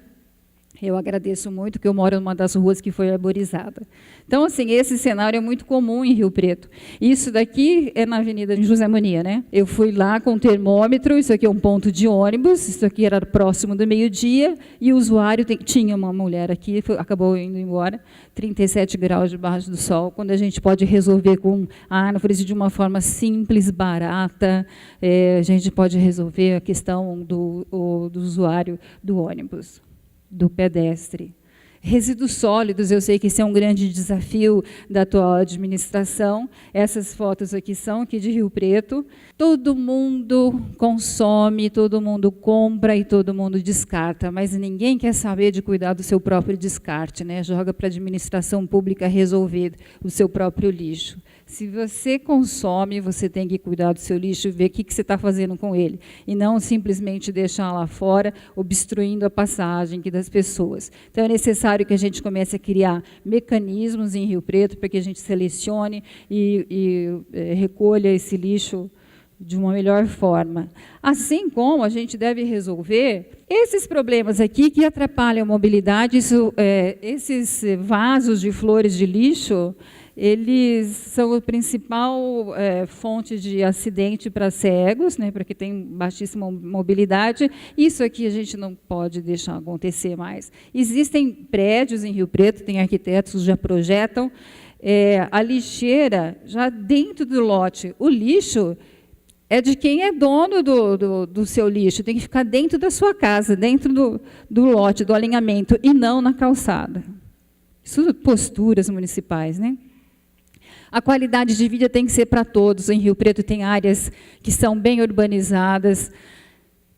Eu agradeço muito, que eu moro numa das ruas que foi arborizada. Então, assim, esse cenário é muito comum em Rio Preto. Isso daqui é na Avenida de José Mania, né? Eu fui lá com o termômetro, isso aqui é um ponto de ônibus, isso aqui era próximo do meio-dia, e o usuário tinha uma mulher aqui, acabou indo embora, 37 graus debaixo do sol, quando a gente pode resolver com árvores de uma forma simples, barata, a gente pode resolver a questão do usuário do ônibus, do pedestre. Resíduos sólidos, eu sei que esse é um grande desafio da atual administração. Essas fotos aqui são aqui de Rio Preto. Todo mundo consome, todo mundo compra e todo mundo descarta, mas ninguém quer saber de cuidar do seu próprio descarte, né? Joga para a administração pública resolver o seu próprio lixo. Se você consome, você tem que cuidar do seu lixo e ver o que você está fazendo com ele. E não simplesmente deixar lá fora, obstruindo a passagem das pessoas. Então, é necessário que a gente comece a criar mecanismos em Rio Preto para que a gente selecione e recolha esse lixo de uma melhor forma. Assim como a gente deve resolver esses problemas aqui que atrapalham a mobilidade, esses vasos de flores de lixo, eles são a principal fonte de acidente para cegos, né, para quem tem baixíssima mobilidade. Isso aqui a gente não pode deixar acontecer mais. Existem prédios em Rio Preto, tem arquitetos que já projetam a lixeira já dentro do lote. O lixo é de quem é dono do seu lixo, tem que ficar dentro da sua casa, dentro do lote, do alinhamento, e não na calçada. Isso posturas municipais, né? A qualidade de vida tem que ser para todos. Em Rio Preto tem áreas que são bem urbanizadas,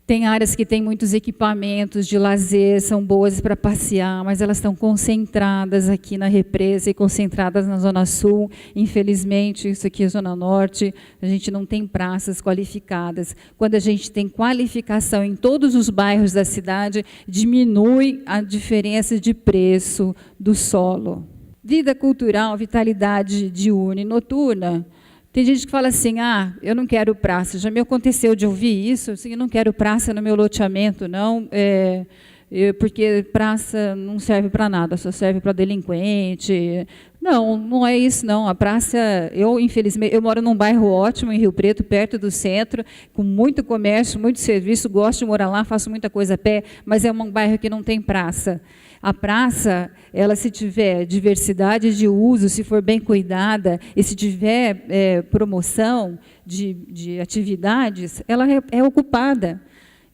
tem áreas que têm muitos equipamentos de lazer, são boas para passear, mas elas estão concentradas aqui na represa e concentradas na Zona Sul. Infelizmente, isso aqui é Zona Norte, a gente não tem praças qualificadas. Quando a gente tem qualificação em todos os bairros da cidade, diminui a diferença de preço do solo. Vida cultural, vitalidade diurna e noturna. Tem gente que fala assim, eu não quero praça. Já me aconteceu de ouvir isso, assim, eu não quero praça no meu loteamento, não, porque praça não serve para nada, só serve para delinquente. Não, não é isso, não. A praça, infelizmente, eu moro num bairro ótimo, em Rio Preto, perto do centro, com muito comércio, muito serviço, gosto de morar lá, faço muita coisa a pé, mas é um bairro que não tem praça. A praça, ela, se tiver diversidade de uso, se for bem cuidada, e se tiver promoção de atividades, ela é ocupada.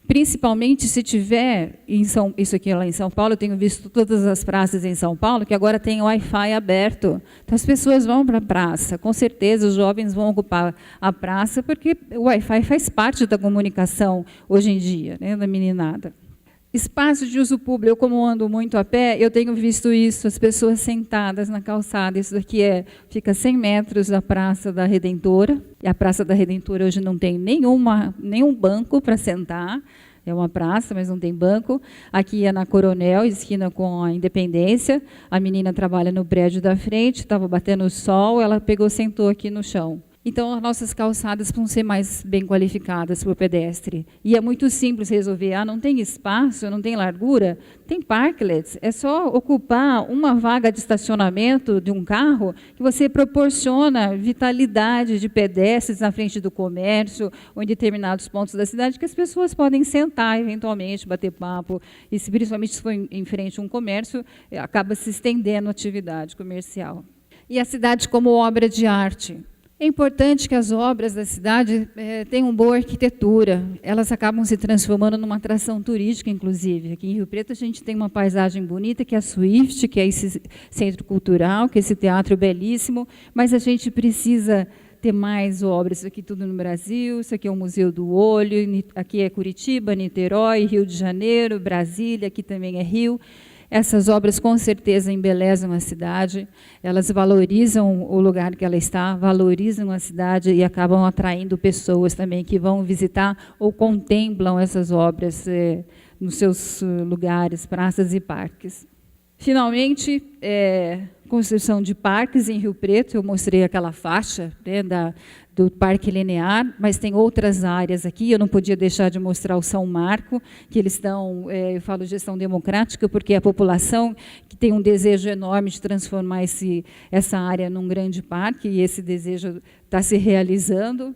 Principalmente se tiver, isso aqui lá em São Paulo, eu tenho visto todas as praças em São Paulo, que agora tem Wi-Fi aberto. Então, as pessoas vão para a praça. Com certeza, os jovens vão ocupar a praça, porque o Wi-Fi faz parte da comunicação hoje em dia, né, da meninada. Espaço de uso público, eu como ando muito a pé, eu tenho visto isso, as pessoas sentadas na calçada. Isso daqui fica 100 metros da Praça da Redentora. E a Praça da Redentora hoje não tem nenhum banco para sentar. É uma praça, mas não tem banco. Aqui é na Coronel, esquina com a Independência. A menina trabalha no prédio da frente, estava batendo o sol, ela pegou, sentou aqui no chão. Então, as nossas calçadas vão ser mais bem qualificadas para o pedestre. E é muito simples resolver. Não tem espaço, não tem largura, tem parklets. É só ocupar uma vaga de estacionamento de um carro que você proporciona vitalidade de pedestres na frente do comércio ou em determinados pontos da cidade que as pessoas podem sentar, eventualmente, bater papo. E, principalmente, se for em frente a um comércio, acaba se estendendo a atividade comercial. E a cidade como obra de arte. É importante que as obras da cidade tenham boa arquitetura. Elas acabam se transformando numa atração turística, inclusive. Aqui em Rio Preto, a gente tem uma paisagem bonita, que é a Swift, que é esse centro cultural, que é esse teatro belíssimo, mas a gente precisa ter mais obras. Isso aqui tudo no Brasil, isso aqui é o Museu do Olho, aqui é Curitiba, Niterói, Rio de Janeiro, Brasília, aqui também é Rio. Essas obras, com certeza, embelezam a cidade, elas valorizam o lugar que ela está, valorizam a cidade e acabam atraindo pessoas também que vão visitar ou contemplam essas obras nos seus lugares, praças e parques. Finalmente, construção de parques em Rio Preto. Eu mostrei aquela faixa, né, do Parque Linear, mas tem outras áreas aqui. Eu não podia deixar de mostrar o São Marco, que eles estão, eu falo gestão democrática, porque a população que tem um desejo enorme de transformar essa área num grande parque, e esse desejo está se realizando.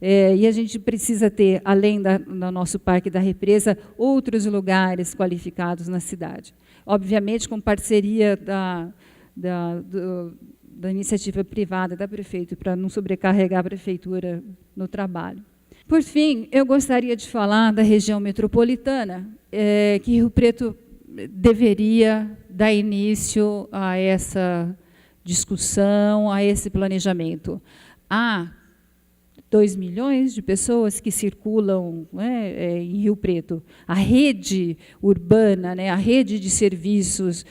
E a gente precisa ter, além do nosso Parque da Represa, outros lugares qualificados na cidade. Obviamente, com parceria da iniciativa privada, da prefeitura, para não sobrecarregar a prefeitura no trabalho. Por fim, eu gostaria de falar da região metropolitana, que Rio Preto deveria dar início a essa discussão, a esse planejamento. Há 2 milhões de pessoas que circulam, né, em Rio Preto. A rede urbana, né, a rede de serviços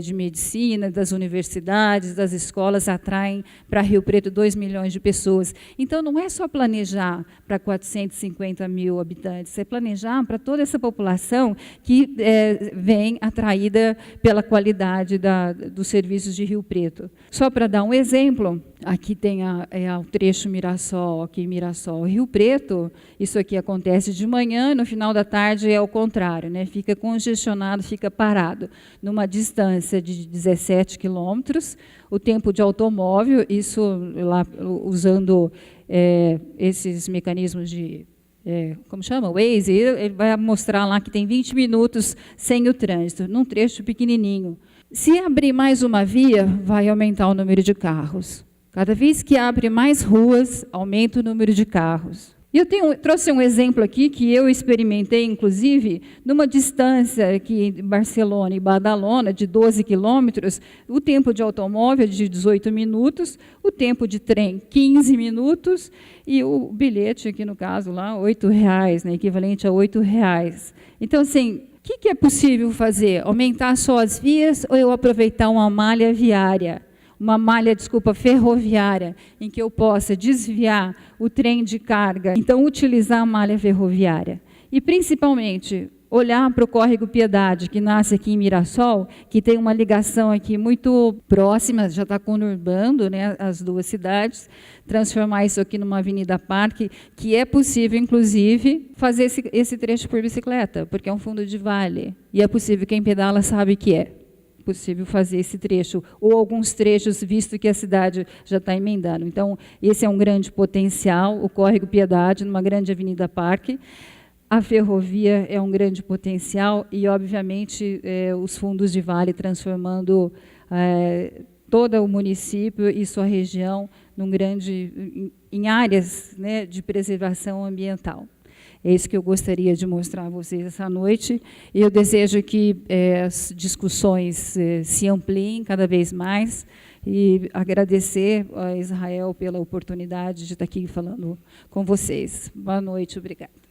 de medicina, das universidades, das escolas, atraem para Rio Preto 2 milhões de pessoas. Então, não é só planejar para 450 mil habitantes, é planejar para toda essa população que vem atraída pela qualidade dos serviços de Rio Preto. Só para dar um exemplo, aqui tem o trecho Mirassol, aqui Mirassol, Rio Preto. Isso aqui acontece de manhã, no final da tarde é o contrário, né? Fica congestionado, fica parado, numa distância de 17 quilômetros. O tempo de automóvel, isso lá usando esses mecanismos de, como chama? Waze, ele vai mostrar lá que tem 20 minutos sem o trânsito, num trecho pequenininho. Se abrir mais uma via, vai aumentar o número de carros. Cada vez que abre mais ruas, aumenta o número de carros. E eu trouxe um exemplo aqui que eu experimentei, inclusive, numa distância aqui entre Barcelona e Badalona, de 12 quilômetros, o tempo de automóvel é de 18 minutos, o tempo de trem, 15 minutos, e o bilhete, aqui no caso, lá, R$ 8,00, né, equivalente a R$ 8,00. Então, assim, o que é possível fazer? Aumentar só as vias ou eu aproveitar uma malha viária? Uma malha, ferroviária, em que eu possa desviar o trem de carga, então utilizar a malha ferroviária. E, principalmente, olhar para o Córrego Piedade, que nasce aqui em Mirassol, que tem uma ligação aqui muito próxima, já está conurbando, né, as duas cidades, transformar isso aqui numa avenida parque, que é possível, inclusive, fazer esse trecho por bicicleta, porque é um fundo de vale, e é possível, quem pedala sabe que é possível fazer esse trecho, ou alguns trechos, visto que a cidade já está emendando. Então, esse é um grande potencial, o Córrego Piedade, numa grande avenida parque. A ferrovia é um grande potencial e, obviamente, os fundos de vale transformando todo o município e sua região em áreas, né, de preservação ambiental. É isso que eu gostaria de mostrar a vocês essa noite. E eu desejo que as discussões se ampliem cada vez mais e agradecer a Israel pela oportunidade de estar aqui falando com vocês. Boa noite, obrigada.